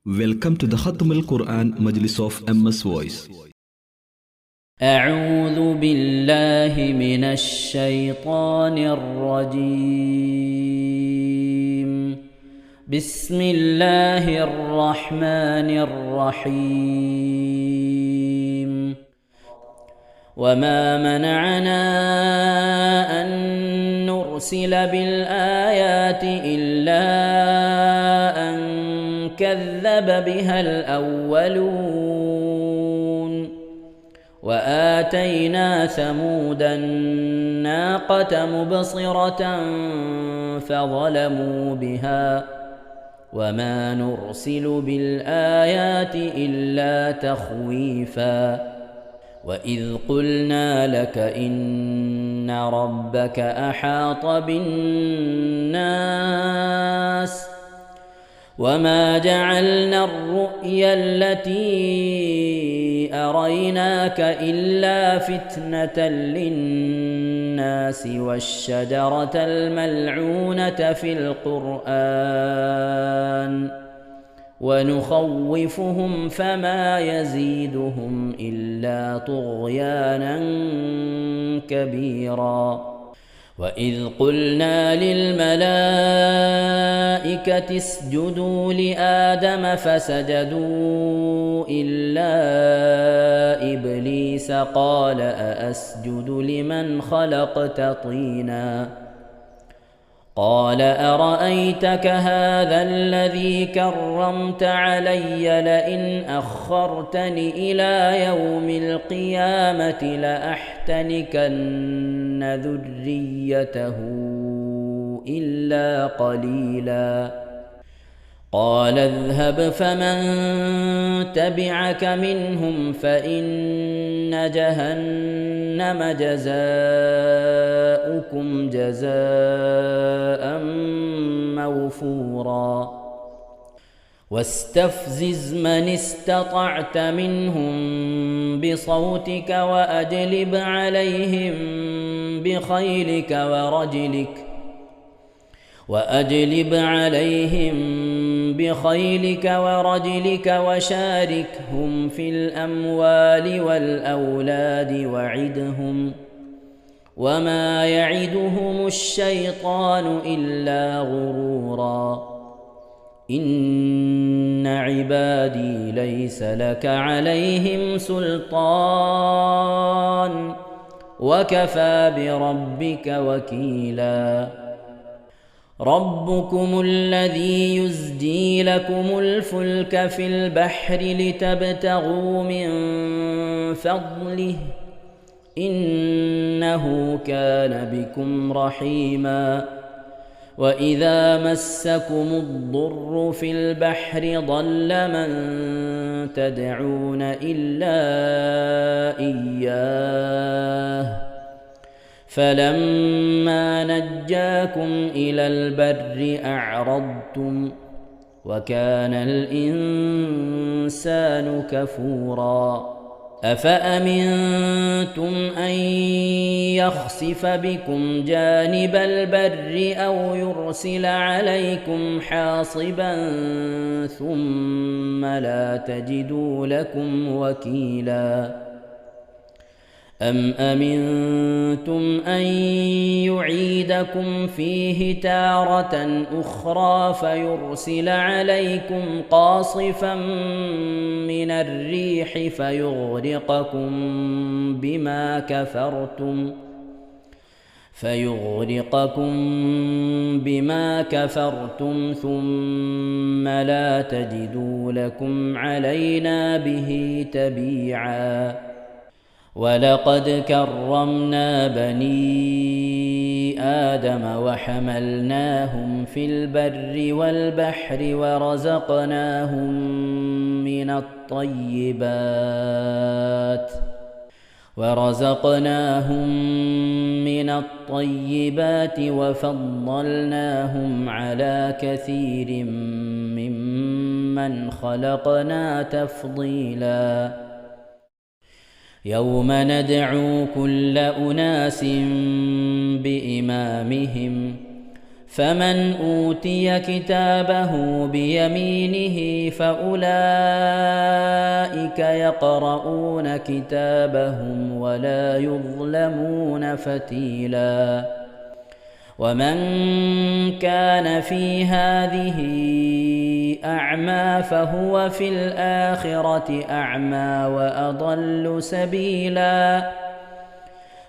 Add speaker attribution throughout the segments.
Speaker 1: Welcome to the Khatm al-Quran Majlis of MS Voice.
Speaker 2: أعوذ بالله من الشيطان الرجيم. بسم الله الرحمن الرحيم. وما منعنا أن نرسل بالآيات إلا أن كذب بها الأولون وآتينا ثمود الناقة مبصرة فظلموا بها وما نرسل بالآيات إلا تخويفا وإذ قلنا لك إن ربك أحاط بالناس وما جعلنا الرؤيا التي أريناك إلا فتنة للناس والشجرة الملعونة في القرآن ونخوفهم فما يزيدهم إلا طغيانا كبيرا. وإذ قلنا للملائكة اسجدوا لآدم فسجدوا إلا إبليس قال أأسجد لمن خلقت طينا قال أرأيتك هذا الذي كرمت علي لئن أخرتني إلى يوم القيامة لأحتنكن ذريته إلا قليلا. قال اذهب فمن تبعك منهم فإن جهنم جزاؤكم جزاء موفورا. واستفزز من استطعت منهم بصوتك وأجلب عليهم بخيلك ورجلك وشاركهم في الأموال والأولاد وعدهم وما يعدهم الشيطان إلا غرورا. إن عبادي ليس لك عليهم سلطان وكفى بربك وكيلا. ربكم الذي يزجي لكم الفلك في البحر لتبتغوا من فضله إنه كان بكم رحيما. وإذا مسكم الضر في البحر ضل من تدعون إلا إياه فلما نجاكم إلى البر أعرضتم وكان الإنسان كفورا. أفأمنتم أن يخسف بكم جانب البر أو يرسل عليكم حاصبا ثم لا تجدوا لكم وكيلا. أم أمنتم أن يعيدكم فيه تارة أخرى فيرسل عليكم قاصفا من الريح فيغرقكم بما كفرتم ثم لا تجدوا لكم علينا به تبيعا. ولقد كرمنا بني آدم وحملناهم في البر والبحر ورزقناهم من الطيبات وفضلناهم على كثير ممن خلقنا تفضيلا. يوم ندعو كل أناس بإمامهم فمن أوتي كتابه بيمينه فأولئك يقرؤون كتابهم ولا يظلمون فتيلا ومن كان في هذه أعمى فهو في الآخرة أعمى وأضل سبيلا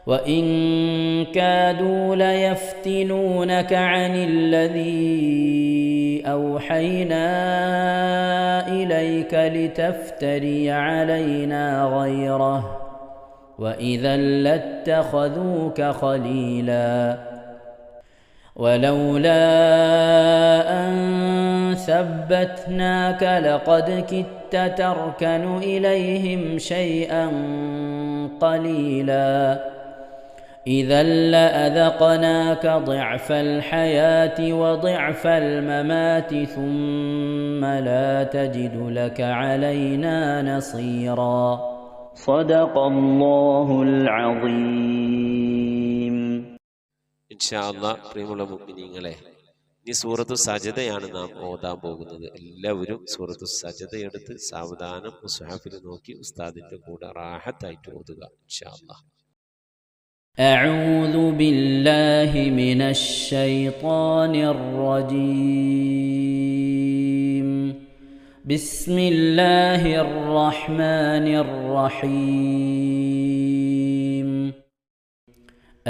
Speaker 2: وإن كادوا ليفتنونك عن الذي أوحينا إليك لتفتري علينا غيره وإذا لاتخذوك خليلا ولولا أن ثبتناك لقد كدت تركن إليهم شيئا قليلا إذا لأذقناك ضعف الحياة وضعف الممات ثم لا تجد لك علينا نصيرا صدق الله العظيم.
Speaker 3: ഇൻഷാ അല്ലാഹ് പ്രിയമുള്ള മുഅ്മിനീങ്ങളെ, ഇനി സൂറത്തു സജദയാണ് നാം ഓതാൻ പോകുന്നത്. എല്ലാവരും സൂറത്തു സജദ എടുത്ത് സാവധാനം മുസ്ഹഫിൽ നോക്കി ഉസ്താദിന്റെ കൂടെ റാഹത്തായിട്ട് ഓതുക ഇൻഷാ അല്ലാഹ്.
Speaker 2: أعوذ بالله من الشيطان الرجيم. بسم الله الرحمن الرحيم.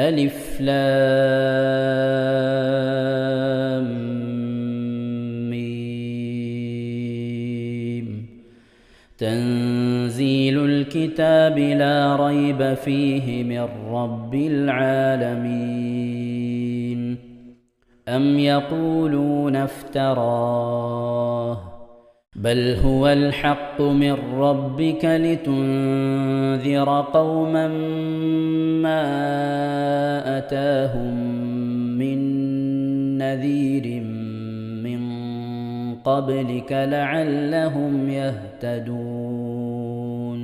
Speaker 2: ألف لام ميم. تنزيل الكتاب لا ريب فيه من رب العالمين. أم يقولون افتراه بل هو الحق من ربك لتنذر قوما ما أتاهم من نذير من قبلك لعلهم يهتدون.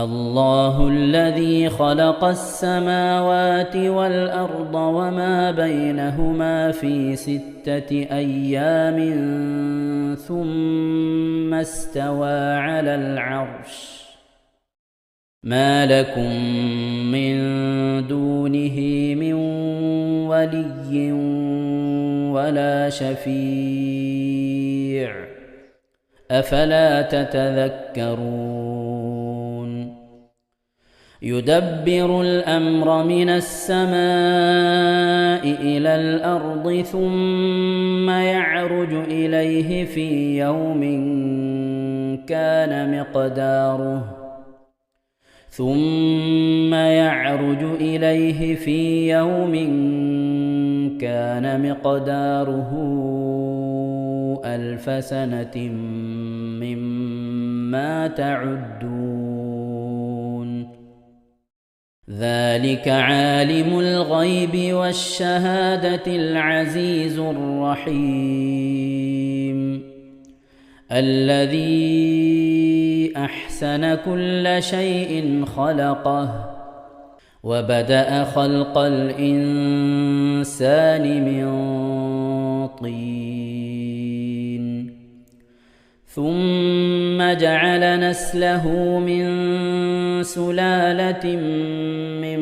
Speaker 2: الله الذي خلق السماوات والأرض وما بينهما في 6 أيام ثم استوى على العرش. ما لكم من دونه من ولي ولا شفيع أفلا تتذكرون. يدبر الأمر من السماء إلى الأرض ثم يعرج إليه في يوم كان مقداره 1000 سنة مما تعدون. ذلك عالم الغيب والشهادة العزيز الرحيم الذي أحسن كل شيء خلقه وبدأ خلق الإنسان من طين ثم جعل نسله من سلالة من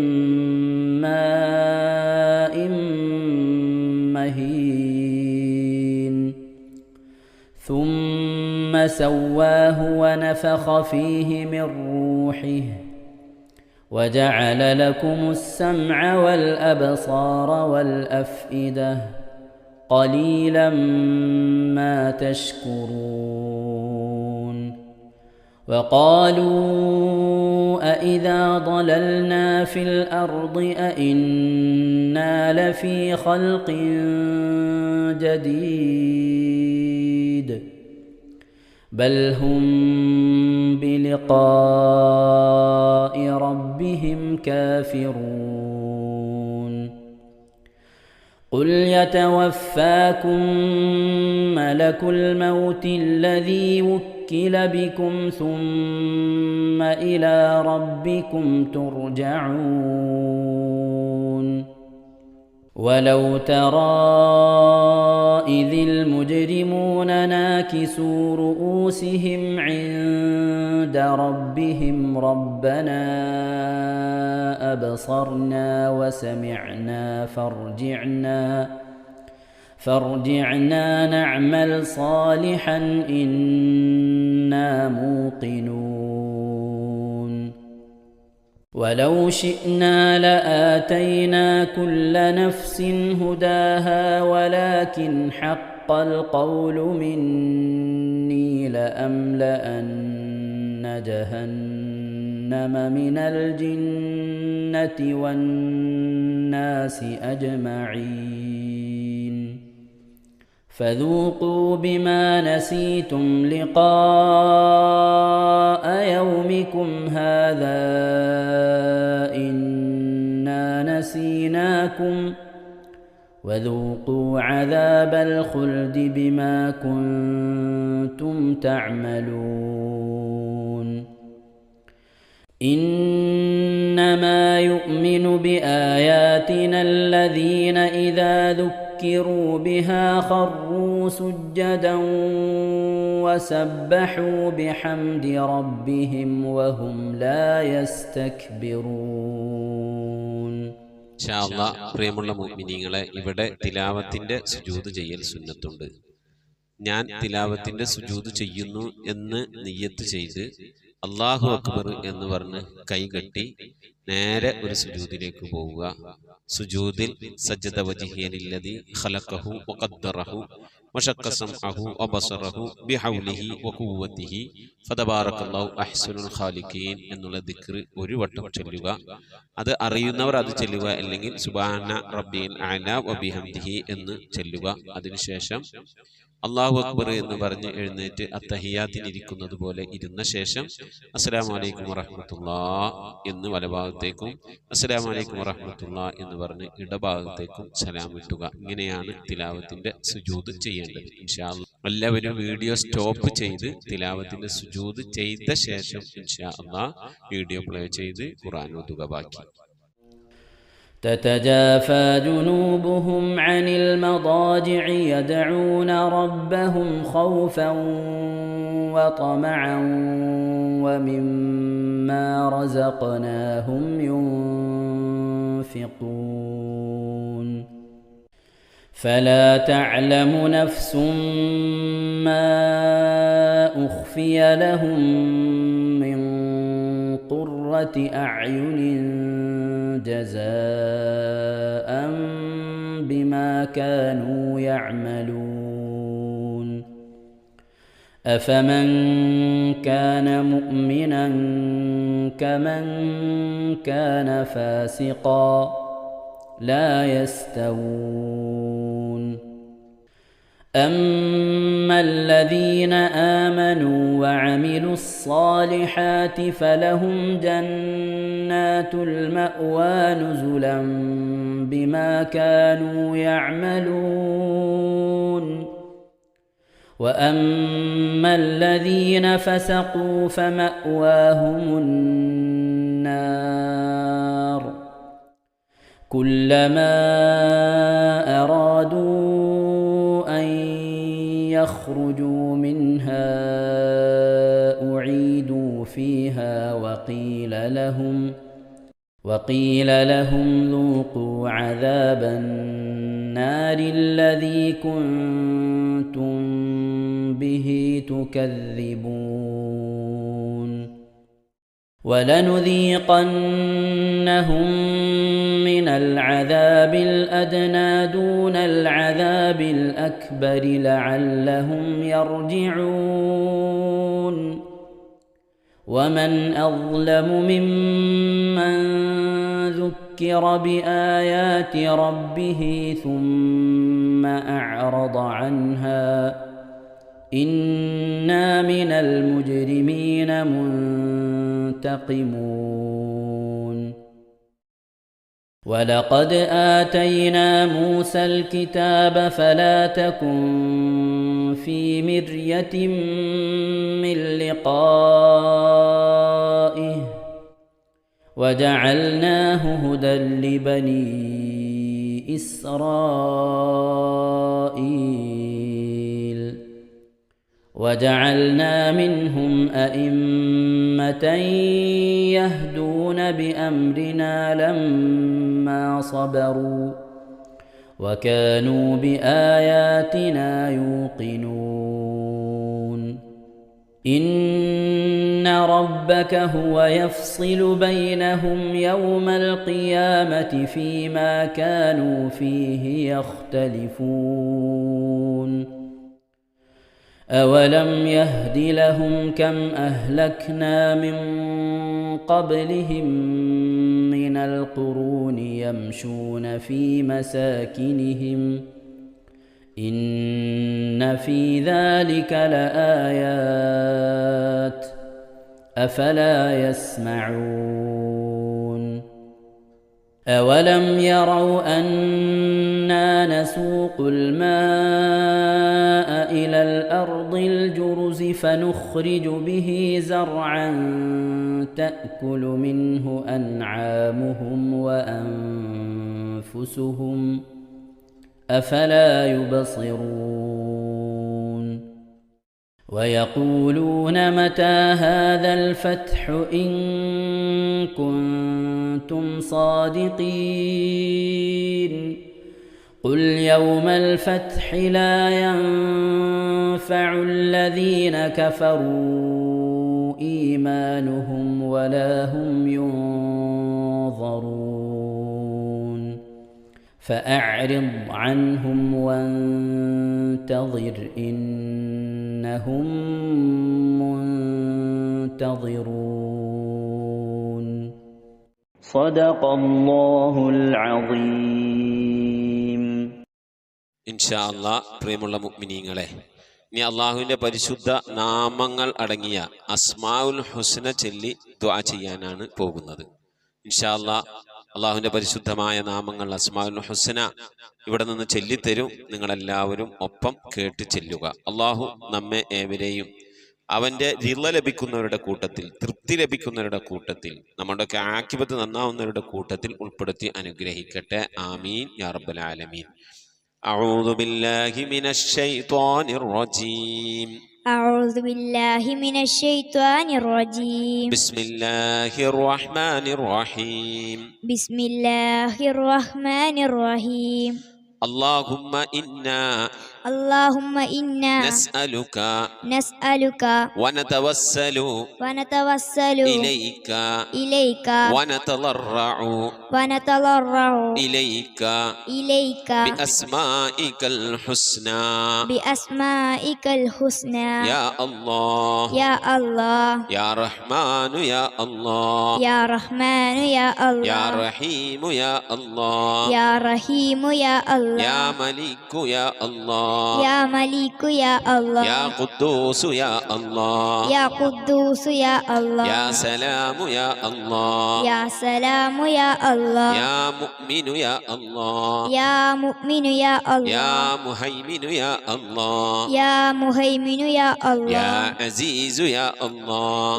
Speaker 2: ماء مهين ثم سواه ونفخ فيه من روحه وجعل لكم السمع والأبصار والأفئدة قليلا ما تشكرون. وقالوا أإذا ضللنا في الأرض أإنا لفي خلق جديد بل هم بلقاء ربهم كافرون. قل يتوفاكم ملك الموت الذي وكل بكم ثم إلى ربكم ترجعون. ولو ترى إذ المجرمون ناكسوا رؤوسهم عند ربهم ربنا أبصرنا وسمعنا فارجعنا نعمل صالحا إنا موقنون ولو شئنا لآتينا كل نفس هداها ولكن حق القول مني لأملأن جهنم من الجنة والناس أجمعين فذوقوا بما نسيتم لقاء يومكم هذا إنا نسيناكم وذوقوا عذاب الخلد بما كنتم تعملون إنما يؤمن بآياتنا الذين إذا ذكروا بها خروا سجدا وسبحوا بحمد ربهم وهم لا يستكبرون.
Speaker 3: ഇൻഷാ അല്ലാഹ് പ്രിയമുള്ള മുഅ്മിനീങ്ങളെ, ഇവിടെ തിലാവത്തിന്റെ സുജൂദ് ചെയ്യൽ സുന്നത്തുണ്ട്. ഞാൻ തിലാവത്തിന്റെ സുജൂദ് ചെയ്യുന്നു എന്ന് നിയ്യത്ത് ചെയ്ത് അല്ലാഹു അക്ബർ എന്ന് പറഞ്ഞ് കൈകെട്ടി നേരെ ഒരു സുജൂദിലേക്ക് പോവുക. സുജൂദിൽ സജ്ജദ വജ്ഹിയ ലില്ലദി ഖലഖഹു വഖദ്ദറഹു വശഖ്ഖ സംഅഹു വബസറഹു ബിഹൗലിഹി വഖുവ്വതിഹി ഫതബാറകല്ലാഹു അഹ്സനുൽ ഖാലിഖീൻ എന്നുള്ള ദിക്ർ ഒരു വട്ടം ചൊല്ലുക. അത് അറിയുന്നവർ അത് ചൊല്ലുക, അല്ലെങ്കിൽ സുബ്ഹാന റബ്ബിൽ അഅല വബിഹംദിഹി എന്ന് ചൊല്ലുക. അതിനുശേഷം അല്ലാഹു അക്ബർ എന്ന് പറഞ്ഞ് എഴുന്നേറ്റ് അത്തഹിയാത്തിനിരിക്കുന്നത് പോലെ ഇരുന്ന ശേഷം അസ്സലാമു അലൈക്കും വറഹ്മത്തുള്ളാഹ് എന്ന് വലഭാഗത്തേക്കും അസ്സലാമു അലൈക്കും വറഹ്മത്തുള്ളാഹ് എന്ന് പറഞ്ഞ് ഇടഭാഗത്തേക്കും സലാം ഇട്ടുക. ഇങ്ങനെയാണ് തിലാവത്തിന്റെ സുജൂദ് ചെയ്യേണ്ടത്. ഇൻഷാ അല്ലാഹ് എല്ലാവരും വീഡിയോ സ്റ്റോപ്പ് ചെയ്ത് തിലാവത്തിന്റെ സുജൂദ് ചെയ്ത ശേഷം ഇൻഷാ അല്ലാഹ് വീഡിയോ പ്ലേ ചെയ്ത് ഖുർആൻ ഓതുക. ബാക്കി
Speaker 2: تتجافى جنوبهم عن المضاجع يدعون ربهم خوفا وطمعا ومما رزقناهم ينفقون فلا تعلم نفس ما أخفي لهم من قرة أعين جزاء بما كانوا يعملون أفمن كان مؤمنا كمن كان فاسقا لا يستوون أما الذين آمنوا وعملوا الصالحات فلهم جنات المأوى نزلا بما كانوا يعملون وأما الذين فسقوا فمأواهم النار كلما أرادوا أن يخرجوا منها أعيدوا فيها وقيل لهم ذوقوا عذاب النار الذي كنتم به تكذبون ولنذيقنهم من العذاب الأدنى دون العذاب الأكبر لعلهم يرجعون ومن أظلم ممن ذكر بآيات ربه ثم أعرض عنها إنا من المجرمين منتقمون ولقد آتينا موسى الكتاب فلا تكن في مرية من لقائه وجعلناه هدى لبني إسرائيل وجعلنا منهم أئمة يهدون بأمرنا لما صبروا وكانوا بآياتنا يوقنون إن ربك هو يفصل بينهم يوم القيامة فيما كانوا فيه يختلفون أولم يهد لهم كم أهلكنا من قبلهم من القرون يمشون في مساكنهم إن في ذلك لآيات أفلا يسمعون أولم يروا أنا نسوق الماء إلى الأرض الجرز فنخرج به زرعا تأكل منه أنعامهم وأنفسهم أفلا يبصرون ويقولون متى هذا الفتح إن كنتم صادقين قل يوم الفتح لا ينفع الذين كفروا إيمانهم ولا هم ينظرون فأعرض عنهم وانتظر إنهم منتظرون صدق الله العظيم.
Speaker 3: ഇൻഷാ അല്ലാഹ് പ്രിയമുള്ള മുഅ്മിനീങ്ങളെ, ഇനി അള്ളാഹുവിൻ്റെ പരിശുദ്ധ നാമങ്ങൾ അടങ്ങിയ അസ്മാഉൽ ഹുസ്ന ചൊല്ലി ദുആ ചെയ്യാനാണ് പോകുന്നത്. ഇൻഷാ അല്ലാഹ് അള്ളാഹുവിൻ്റെ പരിശുദ്ധമായ നാമങ്ങൾ അസ്മാഉൽ ഹുസ്ന ഇവിടെ നിന്ന് ചൊല്ലിത്തരും. നിങ്ങളെല്ലാവരും ഒപ്പം കേട്ട് ചെല്ലുക. അള്ളാഹു നമ്മെ ഏവരെയും അവൻ്റെ റിള ലഭിക്കുന്നവരുടെ കൂട്ടത്തിൽ, തൃപ്തി ലഭിക്കുന്നവരുടെ കൂട്ടത്തിൽ, നമ്മുടെയൊക്കെ ആഖിബത്ത് നന്നാവുന്നവരുടെ കൂട്ടത്തിൽ ഉൾപ്പെടുത്തി അനുഗ്രഹിക്കട്ടെ. ആമീൻ യാ റബ്ബൽ ആലമീൻ. أعوذ بالله من الشيطان الرجيم.
Speaker 4: أعوذ بالله من الشيطان الرجيم.
Speaker 3: بسم الله الرحمن الرحيم.
Speaker 4: بسم الله الرحمن الرحيم.
Speaker 3: اللهم إنا نسألك ونتوسل إليك ونتضرع إليك بأسمائك الحسنى يا الله يا رحمن يا الله يا رحيم يا الله يا ملك يا الله يا قدوس يا الله يا سلام يا الله يا مؤمن يا الله يا مهيمن يا الله يا عزيز يا الله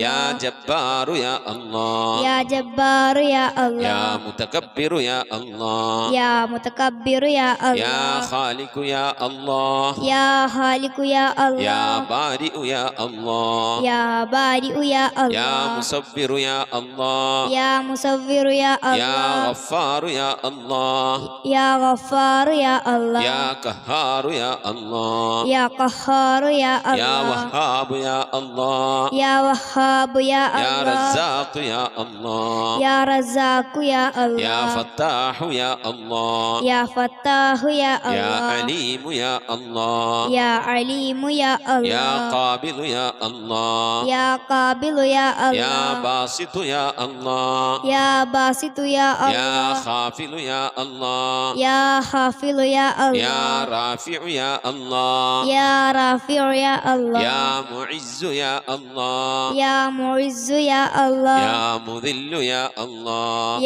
Speaker 3: يا جبار يا الله يا متكبر يا الله يا خالق يا الله يا بارئ يا الله يا مصبر يا الله يا غفار يا الله يا قهار يا الله يا وهاب يا الله يا رزاق يا الله يا فتاح يا الله يا عليم يا الله يا قابل يا الله يا باسط يا الله يا خافل يا الله يا رافع يا الله يا معز يا الله يا مذل يا الله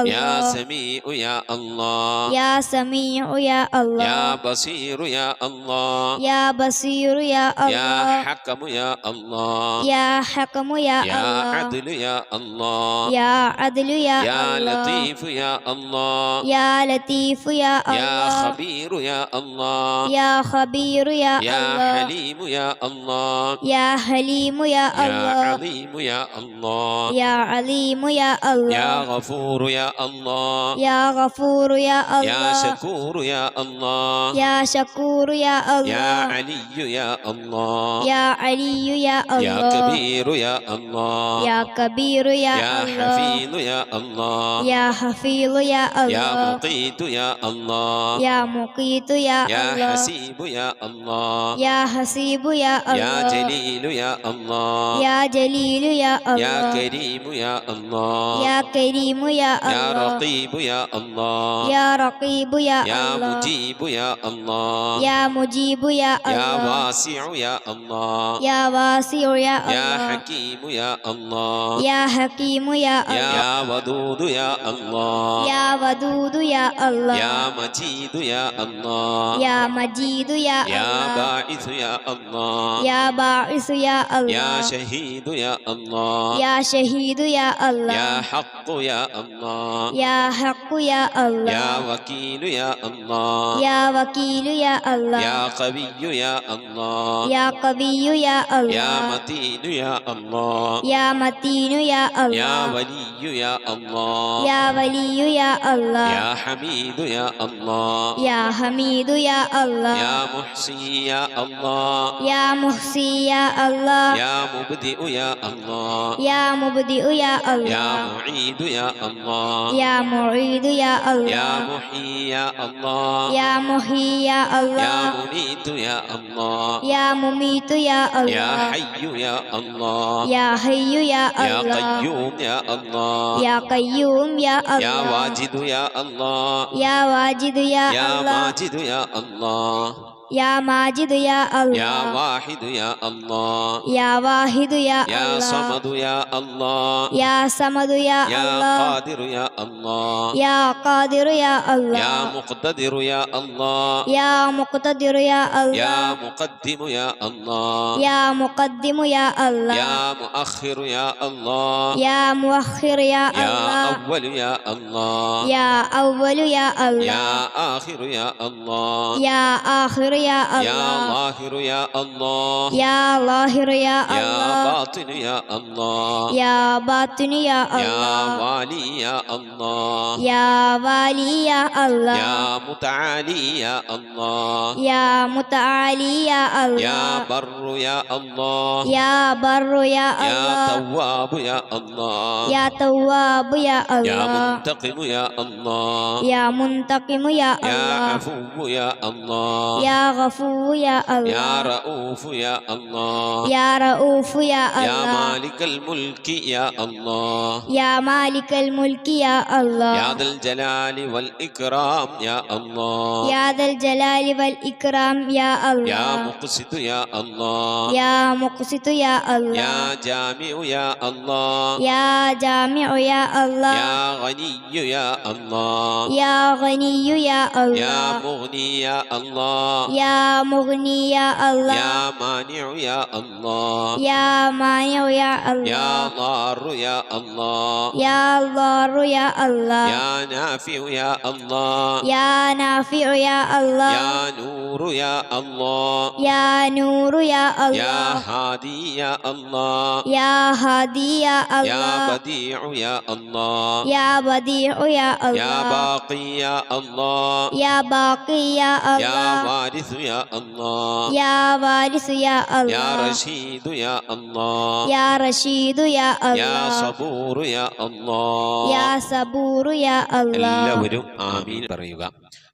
Speaker 3: يا سميع يا الله يا
Speaker 4: سميع يا الله
Speaker 3: يا بصير يا الله
Speaker 4: يا بصير يا
Speaker 3: يا
Speaker 4: الله
Speaker 3: حكم يا الله
Speaker 4: يا حكم يا
Speaker 3: يا
Speaker 4: الله
Speaker 3: عدل يا الله
Speaker 4: يا عدل يا
Speaker 3: يا
Speaker 4: الله
Speaker 3: لطيف يا الله
Speaker 4: يا لطيف يا
Speaker 3: يا
Speaker 4: الله
Speaker 3: خبير يا الله
Speaker 4: يا خبير يا
Speaker 3: يا
Speaker 4: الله
Speaker 3: حليم يا الله
Speaker 4: يا حليم يا
Speaker 3: يا
Speaker 4: الله
Speaker 3: عظيم يا الله
Speaker 4: يا عليم يا
Speaker 3: يا
Speaker 4: الله
Speaker 3: غفور يا الله
Speaker 4: يا غفور يا
Speaker 3: يا
Speaker 4: الله
Speaker 3: شكور يا الله
Speaker 4: يا شكور يا
Speaker 3: يا
Speaker 4: الله
Speaker 3: علي يا الله
Speaker 4: يا علي يا
Speaker 3: يا
Speaker 4: الله
Speaker 3: كبير يا الله
Speaker 4: يا كبير يا
Speaker 3: يا
Speaker 4: الله
Speaker 3: حفيظ يا الله
Speaker 4: يا حفيظ يا
Speaker 3: يا
Speaker 4: الله
Speaker 3: مقيت يا الله
Speaker 4: يا مقيت يا
Speaker 3: يا
Speaker 4: الله
Speaker 3: حسيب يا الله
Speaker 4: يا حسيب يا
Speaker 3: يا
Speaker 4: الله
Speaker 3: جليل يا الله
Speaker 4: يا جليل يا
Speaker 3: يا
Speaker 4: الله
Speaker 3: كريم يا الله
Speaker 4: يا كريم يا
Speaker 3: يا
Speaker 4: الله
Speaker 3: رقيب يا الله
Speaker 4: يا رقيب يا
Speaker 3: يا
Speaker 4: الله
Speaker 3: مجيب يا الله
Speaker 4: يا مجيب يا
Speaker 3: يا
Speaker 4: الله
Speaker 3: واسع يا الله
Speaker 4: يا واسع يا
Speaker 3: يا
Speaker 4: الله
Speaker 3: حكيم يا الله
Speaker 4: يا حكيم يا الله
Speaker 3: يا ودود يا الله
Speaker 4: يا ودود يا الله
Speaker 3: يا مجيد يا الله
Speaker 4: يا مجيد يا
Speaker 3: يا
Speaker 4: الله
Speaker 3: باعث يا الله
Speaker 4: يا باعث يا
Speaker 3: يا
Speaker 4: الله
Speaker 3: شهيد يا الله
Speaker 4: يا شهيد يا الله
Speaker 3: يا حق يا الله
Speaker 4: يا حق يا الله
Speaker 3: يا وكيل يا الله
Speaker 4: يا وكيل يا الله
Speaker 3: يا قوي يا الله
Speaker 4: يا قوي يا
Speaker 3: يا
Speaker 4: الله
Speaker 3: متين يا الله
Speaker 4: يا متين يا
Speaker 3: يا
Speaker 4: الله
Speaker 3: ولي يا الله
Speaker 4: يا ولي يا الله
Speaker 3: يا حميد يا الله
Speaker 4: يا حميد يا الله
Speaker 3: يا محصي يا الله
Speaker 4: يا محصي يا الله
Speaker 3: يا مبدئ يا الله
Speaker 4: يا مبدئ يا
Speaker 3: يا
Speaker 4: الله
Speaker 3: معيد يا الله
Speaker 4: يا معيد يا
Speaker 3: يا
Speaker 4: الله
Speaker 3: محيي يا الله
Speaker 4: يا محيي يا
Speaker 3: يا
Speaker 4: الله
Speaker 3: مميت يا الله
Speaker 4: يا مميت يا
Speaker 3: يا
Speaker 4: الله
Speaker 3: حي يا الله
Speaker 4: يا حي يا
Speaker 3: يا
Speaker 4: الله
Speaker 3: قيوم يا الله
Speaker 4: يا قيوم يا
Speaker 3: يا
Speaker 4: الله
Speaker 3: واجد يا الله
Speaker 4: يا واجد يا
Speaker 3: يا
Speaker 4: الله
Speaker 3: ماجد يا الله
Speaker 4: يا ماجد يا
Speaker 3: يا
Speaker 4: الله
Speaker 3: واحد يا الله
Speaker 4: يا واحد يا
Speaker 3: يا
Speaker 4: الله
Speaker 3: صمد يا الله
Speaker 4: يا صمد يا
Speaker 3: يا
Speaker 4: الله
Speaker 3: قادر يا الله
Speaker 4: يا قادر يا
Speaker 3: يا
Speaker 4: الله
Speaker 3: مقتدر يا الله
Speaker 4: يا مقتدر يا
Speaker 3: يا
Speaker 4: الله
Speaker 3: مقدم يا الله
Speaker 4: يا مقدم يا الله
Speaker 3: يا مؤخر يا الله
Speaker 4: يا مؤخر يا
Speaker 3: يا
Speaker 4: الله
Speaker 3: أول يا الله
Speaker 4: يا أول يا الله
Speaker 3: يا آخر يا الله
Speaker 4: يا آخر يا
Speaker 3: يا
Speaker 4: الله
Speaker 3: ظاهر يا الله
Speaker 4: يا ظاهر يا
Speaker 3: يا
Speaker 4: الله
Speaker 3: باطن يا الله
Speaker 4: يا باطن يا
Speaker 3: يا
Speaker 4: الله
Speaker 3: والي يا الله
Speaker 4: يا والي يا الله
Speaker 3: يا متعالي يا الله
Speaker 4: يا متعالي يا
Speaker 3: يا
Speaker 4: الله
Speaker 3: بر يا الله
Speaker 4: يا بر يا
Speaker 3: يا
Speaker 4: الله
Speaker 3: تواب يا الله
Speaker 4: يا تواب يا
Speaker 3: يا
Speaker 4: الله
Speaker 3: منتقم يا الله
Speaker 4: يا منتقم يا
Speaker 3: يا
Speaker 4: الله
Speaker 3: عفو يا الله
Speaker 4: يا غفور يا
Speaker 3: يا
Speaker 4: الله
Speaker 3: رؤوف يا الله
Speaker 4: يا رؤوف يا
Speaker 3: يا
Speaker 4: الله
Speaker 3: مالك الملك يا الله
Speaker 4: يا مالك الملك يا الله
Speaker 3: يا ذا الجلال والإكرام يا الله
Speaker 4: يا ذا الجلال والإكرام يا
Speaker 3: يا
Speaker 4: الله
Speaker 3: مقسط يا الله
Speaker 4: يا مقسط يا الله
Speaker 3: يا جامع يا الله
Speaker 4: يا جامع يا الله
Speaker 3: يا غني يا الله
Speaker 4: يا غني يا
Speaker 3: يا
Speaker 4: الله
Speaker 3: مغني يا الله
Speaker 4: يا مغني يا الله
Speaker 3: يا مانع يا الله
Speaker 4: يا مانع يا
Speaker 3: يا
Speaker 4: الله
Speaker 3: ضار يا الله
Speaker 4: يا ضار يا الله
Speaker 3: يا نافع يا الله
Speaker 4: يا نافع يا الله
Speaker 3: يا نور يا الله
Speaker 4: يا نور يا
Speaker 3: يا
Speaker 4: الله
Speaker 3: هادي يا الله
Speaker 4: يا هادي يا
Speaker 3: يا
Speaker 4: الله
Speaker 3: بديع يا الله
Speaker 4: يا بديع يا
Speaker 3: يا
Speaker 4: الله
Speaker 3: باقي يا الله
Speaker 4: يا باقي يا
Speaker 3: يا
Speaker 4: الله
Speaker 3: وارث يا الله
Speaker 4: يا وارث يا
Speaker 3: يا
Speaker 4: الله
Speaker 3: رشيد يا الله
Speaker 4: يا رشيد يا
Speaker 3: يا
Speaker 4: الله
Speaker 3: صبور يا الله
Speaker 4: يا صبور يا الله
Speaker 3: എല്ലാവരും ആമീൻ പറയുക.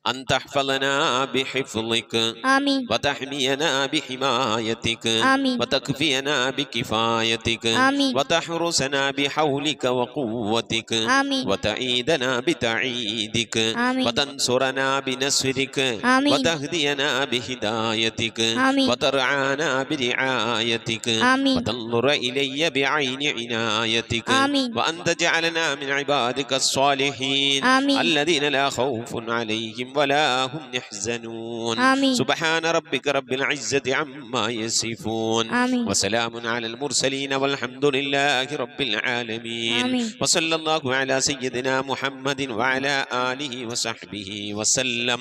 Speaker 3: أن تحفظنا بحفظك
Speaker 4: آمين
Speaker 3: وتحمينا بحمايتك
Speaker 4: آمين
Speaker 3: وتكفينا بكفايتك
Speaker 4: آمين
Speaker 3: وتحرسنا بحولك وقوتك
Speaker 4: آمين
Speaker 3: وتعيدنا بتعيدك
Speaker 4: آمين
Speaker 3: وتنصرنا بنصرك
Speaker 4: آمين
Speaker 3: وتهدينا بهدايتك
Speaker 4: آمين
Speaker 3: وترعانا برعايتك
Speaker 4: آمين
Speaker 3: وتنظر إلي بعين عنايتك
Speaker 4: آمين
Speaker 3: وأن تجعلنا من عبادك الصالحين
Speaker 4: آمين
Speaker 3: الذين لا خوف عليهم ولا هم يحزنون
Speaker 4: آمين.
Speaker 3: سبحان ربك رب العزة عما يصفون
Speaker 4: آمين.
Speaker 3: وسلام على المرسلين والحمد لله رب العالمين
Speaker 4: آمين.
Speaker 3: وصلى الله على سيدنا محمد وعلى آله وصحبه وسلم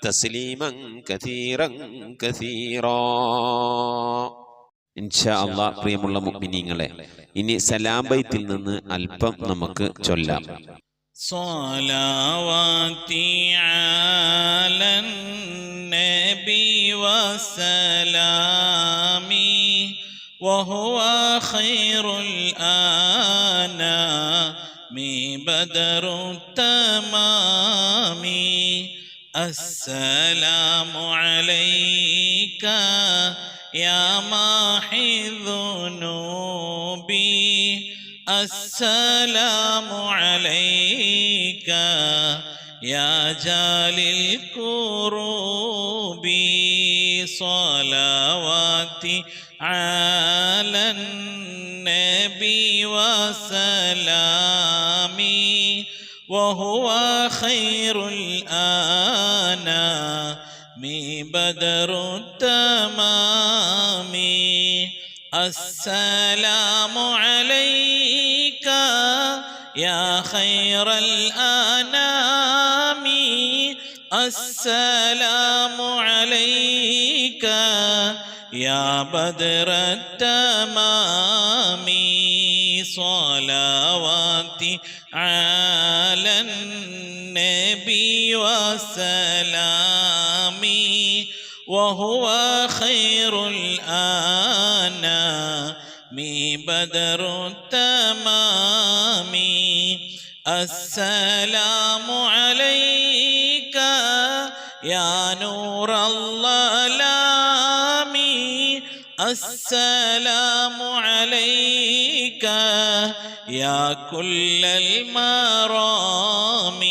Speaker 3: تسليما كثيرا كثيرا. ഇൻഷാ അല്ലാഹ് പ്രിയമുള്ള മുഅ്മിനീങ്ങളെ, ഇനി സലാം ബൈത്തിൽ നിന്ന് അല്പം നമുക്ക് ചൊല്ലാം.
Speaker 5: صلواتي على النبي وسلامي وهو خير الأنام بدر التمام السلام عليك يا ماحي ذنوبي السلام عليك يا جالي الكروب صلواتي على النبي وسلامي وهو خير الأنام بدر التمام السلام عليك يا خير الأنام السلام عليك يا بدر التمام صلواتي على النبي وسلامي وهو خير الأنام بدر التمام السلام عليك يا نور الظلام السلام عليك يا كل المرام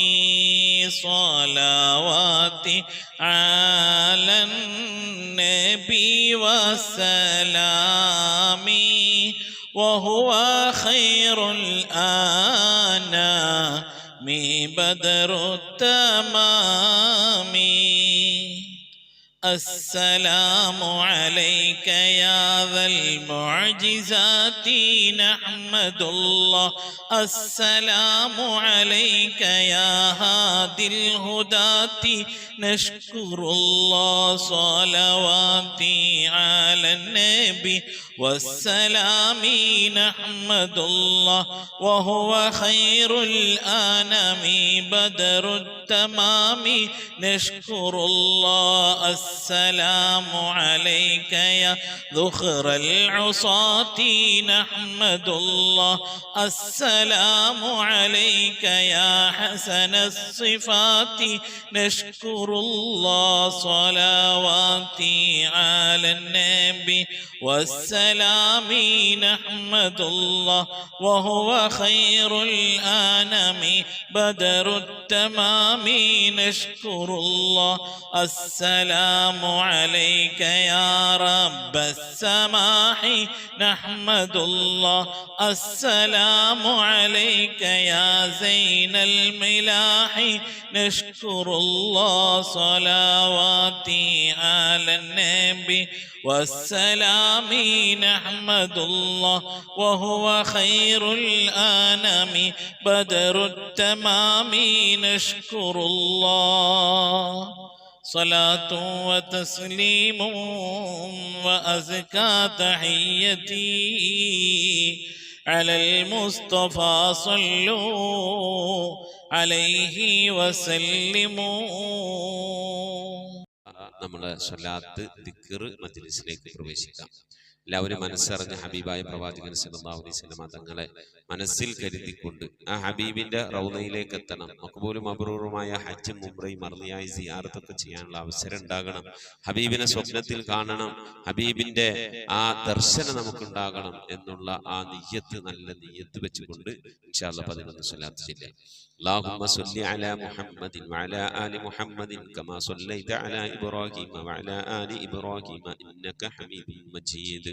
Speaker 5: صلواتي على النبي وسلامي وهو خير الأنام بدر التمام السلام عليك يا ذا المعجزات نحمد الله السلام عليك يا هادي الهداة نشكر الله صلواتي على النبي والسلام نحمد الله وهو خير الأنام بدر التمام نشكر الله السلام عليك يا ذخر العصاة نحمد الله السلام عليك يا حسن الصفات نشكر الله صلواتي على النبي والسلام نحمد الله وهو خير الأنام بدر التمام نشكر الله السلام عليك يا رب السماح نحمد الله السلام عليك يا زين الملاح نشكر الله صلواتي على النبي والسلام نحمد الله وهو خير الأنام بدر التمام نشكر الله صلاة وتسليم وأزكى تحيتي على المصطفى صلوا عليه وسلموا.
Speaker 3: നമ്മുടെ സ്വലാത്ത് ദിക്ർ മജ്ലിസിലേക്ക് പ്രവേശിക്കാം. എല്ലാവരും മനസ്സറിഞ്ഞ് ഹബീബായ പ്രവാചകൻ സല്ലല്ലാഹു അലൈഹി വസല്ലം തങ്ങളെ മനസ്സിൽ കരുതിക്കൊണ്ട് ആ ഹബീബിന്റെ റൗളയിലേക്ക് എത്തണം. മഖ്ബൂലും മബ്റൂറുമായ ഹജ്ജും ഉംറയും മർദിയായി സിയാറത്തൊക്കെ ചെയ്യാനുള്ള അവസരം ഉണ്ടാകണം. ഹബീബിനെ സ്വപ്നത്തിൽ കാണണം, ഹബീബിന്റെ ആ ദർശനം നമുക്കുണ്ടാകണം എന്നുള്ള ആ നിയ്യത്ത്, നല്ല നിയ്യത്ത് വെച്ചുകൊണ്ട് ഇൻഷാ അല്ലാഹ് 11 സ്വലാത്ത് ചൊല്ലാം. اللهم صل على محمد وعلى آل محمد كما صليت على إبراهيم وعلى آل إبراهيم إنك حميد مجيد.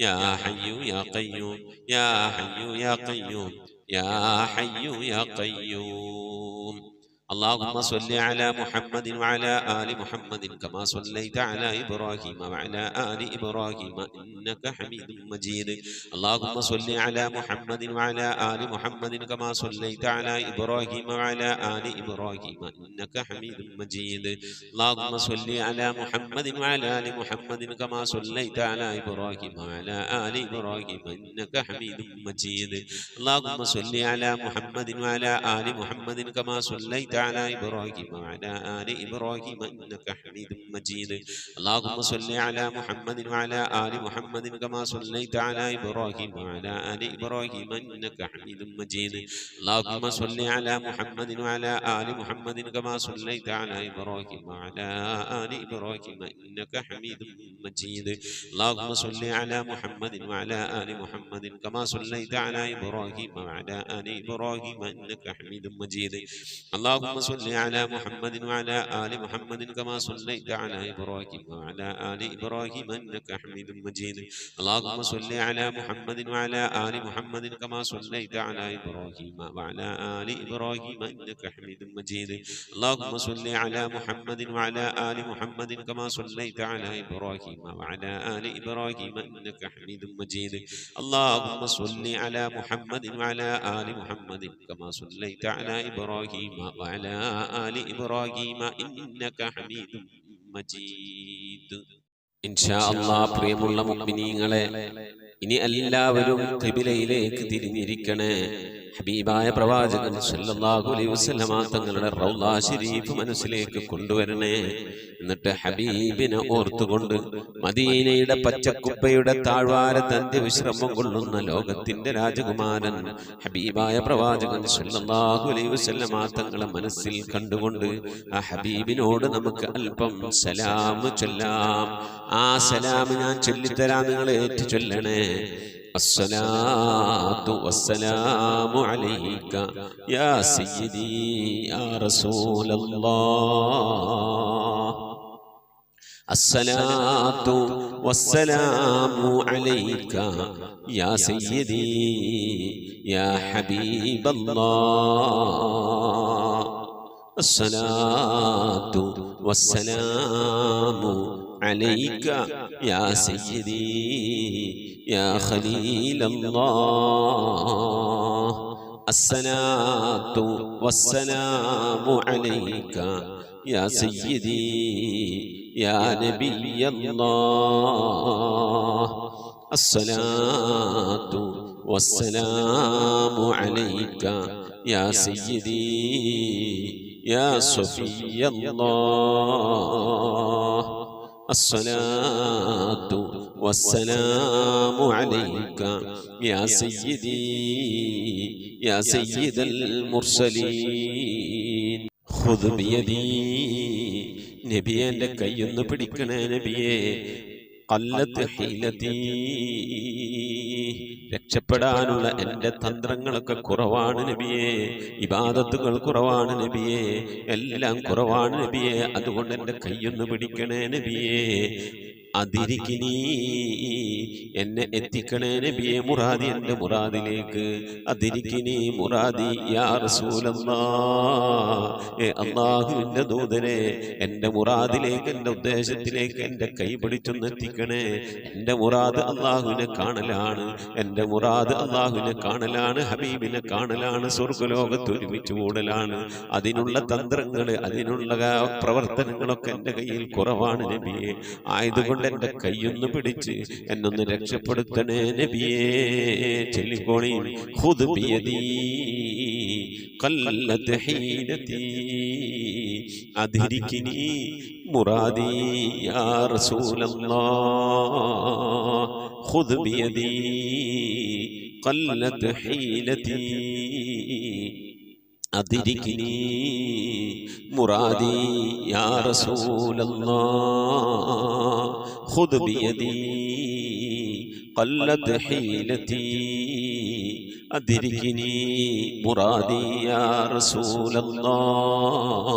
Speaker 3: يا حي يا قيوم يا حي يا قيوم يا حي يا قيوم. اللهم صل على محمد وعلى آل محمد كما صليت على إبراهيم وعلى آل إبراهيم إنك حميد مجيد. اللهم صل على محمد وعلى آل محمد كما صليت على إبراهيم وعلى آل إبراهيم إنك حميد مجيد. اللهم صل على محمد وعلى آل محمد كما صليت على إبراهيم وعلى آل إبراهيم إنك حميد مجيد. اللهم صل على محمد وعلى آل محمد كما صليت على إبراهيم وعلى آل إبراهيم إنك حميد مجيد. اللهم صل على محمد وعلى آل محمد كما صليت على إبراهيم وعلى آل إبراهيم إنك حميد مجيد. اللهم صل على محمد وعلى آل محمد كما صليت على إبراهيم وعلى آل إبراهيم إنك حميد مجيد. اللهم صل على محمد وعلى آل محمد كما صليت على إبراهيم وعلى آل إبراهيم إنك حميد مجيد. اللهم صل على محمد وعلى آل محمد كما صليت على إبراهيم وعلى آل إبراهيم إنك حميد مجيد. اللهم صل على محمد وعلى آل محمد كما صليت على إبراهيم وعلى آل إبراهيم إنك حميد مجيد. اللهم صل على محمد وعلى آل محمد كما صليت على إبراهيم وعلى آل إبراهيم إنك حميد مجيد. اللهم صل على محمد وعلى آل محمد كما صليت على إبراهيم وعلى آل إبراهيم إنك حميد مجيد. ഇൻഷാ അല്ലാഹ് പ്രിയമുള്ള മുഅ്മിനീങ്ങളെ, ഇനി എല്ലാവരും ഖിബിലയിലേക്ക് തിരിഞ്ഞിരിക്കണേ. ഹബീബായ പ്രവാചകൻ സല്ലല്ലാഹു അലൈഹി വസല്ലമ തങ്ങളുടെ റൗള ശരീഫ് മനസ്സിലേക്ക് കൊണ്ടുവരണേ. എന്നിട്ട് ഹബീബിനെ ഓർത്തുകൊണ്ട് മദീനയുടെ പച്ചക്കുപ്പയുടെ താഴ്വാരത്ത് അന്ത്യവിശ്രമം കൊള്ളുന്ന ലോകത്തിന്റെ രാജകുമാരൻ ഹബീബായ പ്രവാചകൻ സല്ലല്ലാഹു അലൈഹി വസല്ലമ തങ്ങളെ മനസ്സിൽ കണ്ടുകൊണ്ട് ആ ഹബീബിനോട് നമുക്ക് അല്പം സലാം ചൊല്ലാം. ആ സലാം ഞാൻ ചൊല്ലിത്തരാം, നിങ്ങൾ ഏറ്റു ചൊല്ലണേ. الصلاة والسلام عليك يا سيدي يا رسول الله. الصلاة والسلام عليك يا سيدي يا حبيب الله. الصلاة والسلام عليك يا سيدي يا خليل الله. الصلاة والسلام عليك يا سيدي يا نبي الله. الصلاة والسلام عليك يا سيدي يا صفي الله. الصلاة والسلام عليك يا سيدي يا سيد المرسلين. خذ بيدي നബിയെ, എൻ്റെ കൈയൊന്ന് പിടിക്കണേ നബിയെ. ഖല്ലത്ത് ഹീലതീ, രക്ഷപ്പെടാനുള്ള എൻ്റെ തന്ത്രങ്ങളൊക്കെ കുറവാണ് നബിയെ. ഇബാദത്തുകൾ കുറവാണ് നബിയെ, എല്ലാം കുറവാണ് നബിയെ. അതുകൊണ്ട് എൻ്റെ കൈയൊന്ന് പിടിക്കണേ നബിയെ. അതിരിക്കിനി, എന്നെ എത്തിക്കണേ നബിയെ മുറാദി, എൻ്റെ മുറാദിലേക്ക്. അതിരിക്കിനി മുറാദി യാ റസൂലല്ലാഹ്. അല്ലാഹുവിൻ്റെ ദൂതനെ, എൻ്റെ മുറാദിലേക്ക്, എൻ്റെ ഉദ്ദേശത്തിലേക്ക് എൻ്റെ കൈ പിടിച്ചൊന്ന് എത്തിക്കണേ. എൻ്റെ മുറാദ് അല്ലാഹുവിനെ കാണലാണ്, എൻ്റെ മുറാദ് അല്ലാഹുവിനെ കാണലാണ്, ഹബീബിനെ കാണലാണ്, സ്വർഗ്ഗലോകത്ത് ഒരുമിച്ച് കൂടലാണ്. അതിനുള്ള തന്ത്രങ്ങൾ, അതിനുള്ള പ്രവർത്തനങ്ങളൊക്കെ എൻ്റെ കയ്യിൽ കുറവാണ് നബിയെ. ആയതുകൊണ്ട് എൻ്റെ കൈയൊന്ന് പിടിച്ച് എന്നൊന്ന് രക്ഷപ്പെടുത്തണേ നബിയേ. ചൊല്ലിക്കോണി. ഖുദ് ബിയദീ ഖല്ലത്ത് ഹീലതീ അദ്രികിനി മുറാദി യാ റസൂലല്ലാഹ്. ഖുദ് ബിയദീ ഖല്ലത്ത് ഹീലതീ أدركني مرادي يا رسول الله. خذ بيدي قلت حيلتي അദ്രികിനി മുറാദി യാ റസൂലല്ലാഹ്.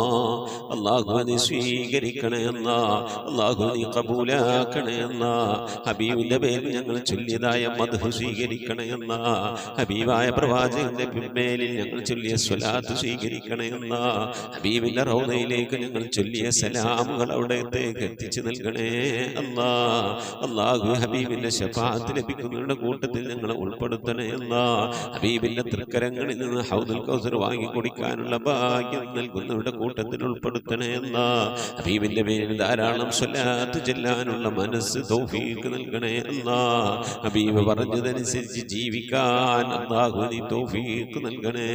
Speaker 3: അല്ലാഹുവേ നീ സ്വീകരിക്കണേ അല്ലാഹ്, അല്ലാഹുവേ നീ ഖബൂലാക്കണേ അല്ലാഹ്. ഹബീബിന്റെ പേരിൽ ഞങ്ങൾ ചൊല്ലിയതായ മദ്ഹ് സ്വീകരിക്കണേ അല്ലാഹ്. ഹബീബായ പ്രവാചകന്റെ മേലിൽ ഞങ്ങൾ ചൊല്ലിയ സ്വലാത്ത് സ്വീകരിക്കണേ അല്ലാഹ്. ഹബീബിന്റെ റൗദയിലേക്ക് ഞങ്ങൾ ചൊല്ലിയ സലാമുകൾ അവിടത്തേക്ക് എത്തിച്ചു നൽകണേ അല്ലാഹ്. അല്ലാഹു ഹബീബിന്റെ ശഫാഅത്ത് ലഭിക്കുന്നവരുടെ കൂട്ടത്തിൽ ഞങ്ങളെ ഉൾപ്പെടുത്തണേ അല്ലാഹ്. ഹബീബിന്റെ തൃക്കരങ്ങളിൽ നിന്ന് ഹൗദുൽ കൗസർ വാങ്ങി കുടിക്കാനുള്ള ഭാഗ്യം നൽകുന്നവരുടെ കൂട്ടത്തിൽ ഉൾപ്പെടുത്തണേ അല്ലാഹ്. ഹബീബിന്റെ പേരിൽ ധാരാളം സ്വലാത്ത് ചെല്ലാനുള്ള മനസ്സ് തൗഫീഖ് നൽകണേ അല്ലാഹ്. ഹബീബ് പറഞ്ഞതനുസരിച്ച് ജീവിക്കാൻ അല്ലാഹു നീ തൗഫീഖ് നൽകണേ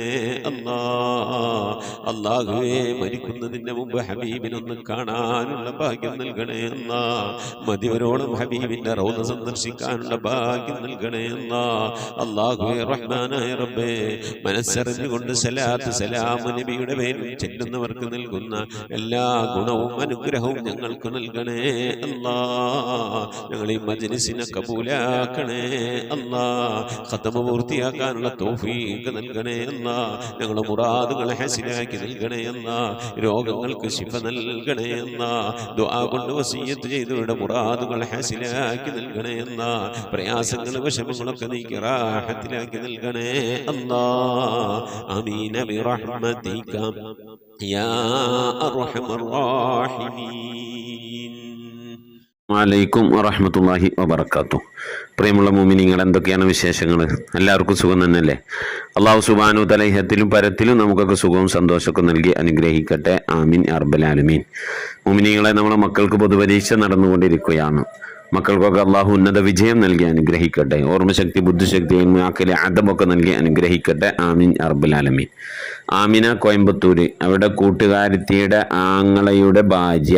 Speaker 3: അല്ലാഹ്. അല്ലാഹുവേ മരിക്കുന്നതിന് മുമ്പ് ഹബീബിനൊന്ന് കാണാനുള്ള ഭാഗ്യം നൽകണേ അല്ലാഹ്. മതിവരോളം ഹബീബിന്റെ റൗദ സന്ദർശിക്കാനുള്ള ഭാഗ്യം നൽകണേ അല്ലാഹ്. അല്ലാഹുവേ റഹ്മാനായ റബ്ബേ, മനസ്സറിഞ്ഞുകൊണ്ട് സലാത്ത് സലാം നബിയുടെ പേരിൽ ചെല്ലുന്നവർക്ക് നൽകുന്ന എല്ലാ ഗുണവും അനുഗ്രഹവും ഞങ്ങൾക്ക് നൽകണേ അല്ലാഹ്. ഞങ്ങൾ ഈ മജ്ലിസിനെ കബൂലാക്കണേ അല്ലാഹ്. ഖതമ പൂർത്തിയാക്കാനുള്ള തൗഫീഖ് നൽകണേ അല്ലാഹ്. ഞങ്ങളുടെ മുറാദുകളെ ഹസിനാക്കി നൽകണേ അല്ലാഹ്. രോഗങ്ങൾക്ക് ശിഫ നൽകണേ അല്ലാഹ്. ദുആ കൊണ്ട് വസിയ്യത്ത് ചെയ്തവരുടെ മുറാദുകൾ ഹസിലാക്കി നൽകണേ അല്ലാഹ്. പ്രയാസങ്ങൾ വിഷമങ്ങളൊക്കെ നീക്കി റാഹത്തിലാക്കി നൽകണേ അല്ലാഹ്. ആമീൻ ബിറഹ്മതിക യാ അർഹമർ റഹീമീൻ.
Speaker 6: വലൈക്കും വറഹ്മത്തുള്ളാഹി വബറകാതുഹു. പ്രിയമുള്ള മുഅ്മിനീങ്ങൾ, എന്തൊക്കെയാണ് വിശേഷങ്ങൾ? എല്ലാവർക്കും സുഖം തന്നെയല്ലേ? അല്ലാഹു സുബ്ഹാനഹു തആല ഇഹത്തിലും പരത്തിലും നമുക്കൊക്കെ സുഖവും സന്തോഷമൊക്കെ നൽകി അനുഗ്രഹിക്കട്ടെ. ആമീൻ യാ റബ്ബൽ ആലമീൻ. മുഅ്മിനീങ്ങളെ, നമ്മുടെ മക്കൾക്ക് പൊതുപരീക്ഷ നടന്നുകൊണ്ടിരിക്കുകയാണ്. മക്കൾക്കൊക്കെ അള്ളാഹു ഉന്നത വിജയം നൽകി അനുഗ്രഹിക്കട്ടെ. ഓർമ്മശക്തി, ബുദ്ധിശക്തി, ആക്കലെ അദബൊക്കെ നൽകി അനുഗ്രഹിക്കട്ടെ. ആമീൻ യാ റബ്ബൽ ആലമീൻ. ആമിന കോയമ്പത്തൂര്, അവിടെ കൂട്ടുകാരത്തിയുടെ ആങ്ങളയുടെ ഭാര്യ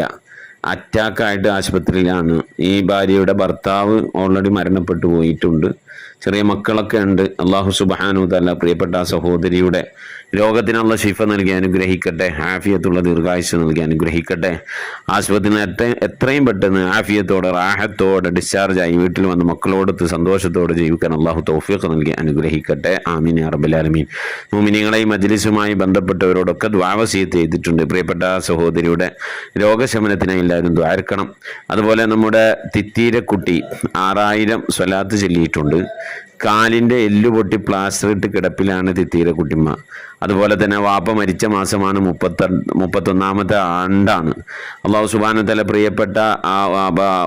Speaker 6: അറ്റാക്കായിട്ട് ആശുപത്രിയിലാണ്. ഈ ഭാര്യയുടെ ഭർത്താവ് ഓൾറെഡി മരണപ്പെട്ടു പോയിട്ടുണ്ട്. ചെറിയ മക്കളൊക്കെ ഉണ്ട്. അള്ളാഹു സുബ്ഹാനഹു തആല പ്രിയപ്പെട്ട ആ സഹോദരിയുടെ രോഗത്തിനുള്ള ശിഫ നൽകി അനുഗ്രഹിക്കട്ടെ. ആഫിയത്തുള്ള ദീർഘായുസ് നൽകി അനുഗ്രഹിക്കട്ടെ. ആശുപത്രിയിൽ എത്രയും പെട്ടെന്ന് ആഫിയത്തോടെ റാഹത്തോടെ ഡിസ്ചാർജായി വീട്ടിൽ വന്ന് മക്കളോടൊത്ത് സന്തോഷത്തോടെ ജീവിക്കാൻ അള്ളാഹു തൗഫീഖ് നൽകി അനുഗ്രഹിക്കട്ടെ. ആമീൻ യാ റബ്ബൽ ആലമീൻ. മുഅ്മിനീങ്ങളെ, ഈ മജ്ലിസുമായി ബന്ധപ്പെട്ടവരോടൊക്കെ ദുആ വസിയത്ത് ചെയ്തിട്ടുണ്ട്. പ്രിയപ്പെട്ട സഹോദരിയുടെ രോഗശമനത്തിനായി എല്ലാവരും ദ്വാരക്കണം. അതുപോലെ നമ്മുടെ തിത്തീരക്കുട്ടി 6000 സ്വലാത്ത് ചൊല്ലിയിട്ടുണ്ട്. കാലിൻ്റെ എല്ല് പൊട്ടി പ്ലാസ്റ്റർ ഇട്ട് കിടപ്പിലാണ് തിത്തീരക്കുട്ടിമ്മ. അതുപോലെ തന്നെ വാപ്പ മരിച്ച മാസമാണ് 31ാമത്തെ ആണ്ടാണ്. അള്ളാഹു സുബ്ഹാനഹു വ തആല പ്രിയപ്പെട്ട ആ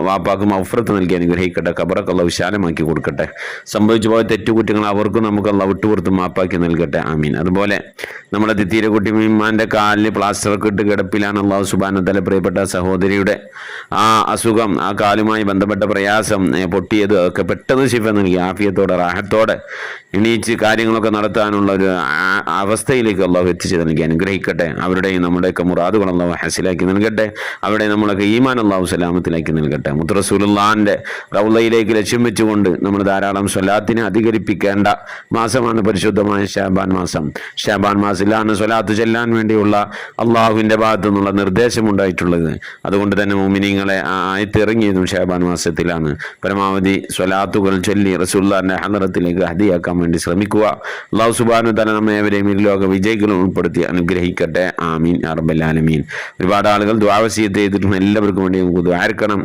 Speaker 6: വാപ്പാക്ക് മഗ്ഫിറത്ത് നൽകി അനുഗ്രഹിക്കട്ടെ. ഖബറൊക്കെ അള്ളാഹു വിശാലമാക്കി കൊടുക്കട്ടെ. സംഭവിച്ചു പോയ തെറ്റുകുറ്റങ്ങൾ അവർക്കും നമുക്ക് അള്ളാഹു വിട്ടുപുറത്ത് മാപ്പാക്കി നൽകട്ടെ. ആമീൻ. അതുപോലെ നമ്മുടെ തിത്തീരക്കുട്ടിമ്മാൻ്റെ കാലിൽ പ്ലാസ്റ്ററൊക്കെ ഇട്ട് കിടപ്പിലാണ്. അള്ളാഹു സുബ്ഹാനഹു വ തആല പ്രിയപ്പെട്ട സഹോദരിയുടെ ആ അസുഖം, ആ കാലുമായി ബന്ധപ്പെട്ട പ്രയാസം, പൊട്ടിയത് ഒക്കെ പെട്ടെന്ന് ശിഫ നൽകി ആഫിയത്തോടെ റാഹത്തോടെ എണീച്ച് കാര്യങ്ങളൊക്കെ നടത്താനുള്ള ഒരു അവസ്ഥയിലേക്ക് അള്ളാഹു എത്തിച്ചു നൽകി അനുഗ്രഹിക്കട്ടെ. അവരുടെയും നമ്മുടെയൊക്കെ മുറാദുകൾ അള്ളാഹു ഹസിലാക്കി നൽകട്ടെ. അവിടെ നമ്മളൊക്കെ ഈമാൻ അള്ളാഹു സലാമത്തിലാക്കി നൽകട്ടെ. മുത്ത് റസൂലുള്ളാഹിന്റെ റൗളയിലേക്ക് ലക്ഷ്യം വെച്ചുകൊണ്ട് നമ്മൾ ധാരാളം സ്വലാത്തിനെ അധികരിപ്പിക്കേണ്ട മാസമാണ് പരിശുദ്ധമായ ശഅബാൻ മാസം. ശഅബാൻ മാസത്തിലാണ് സ്വലാത്ത് ചെല്ലാൻ വേണ്ടിയുള്ള അള്ളാഹുവിൻ്റെ ഭാഗത്തു നിന്നുള്ള നിർദ്ദേശമുണ്ടായിട്ടുള്ളത്. അതുകൊണ്ട് തന്നെ മുഅ്മിനീങ്ങളെ ആയത്തിറങ്ങിയതും ശഅബാൻ മാസത്തിലാണ്. പരമാവധി സ്വലാത്തുകൾ ചൊല്ലി റസൂലുള്ളാഹിന്റെ ഹളറത്തിലേക്ക് ഹദിയാക്കാൻ വേണ്ടി ശ്രമിക്കുക. അല്ലാഹു സുബ്ഹാനഹു വ തആല നമ്മെ ഏവരെയും ലോക വിജയികളും ഉൾപ്പെടുത്തി അനുഗ്രഹിക്കട്ടെ. ആമീൻ യാ റബ്ബൽ ആലമീൻ. ഒരുപാട് ആളുകൾ ദുആ വസിയത്ത് ചെയ്തിട്ടുണ്ട്. എല്ലാവർക്കും വേണ്ടി നമുക്ക് ദുആർക്കണം.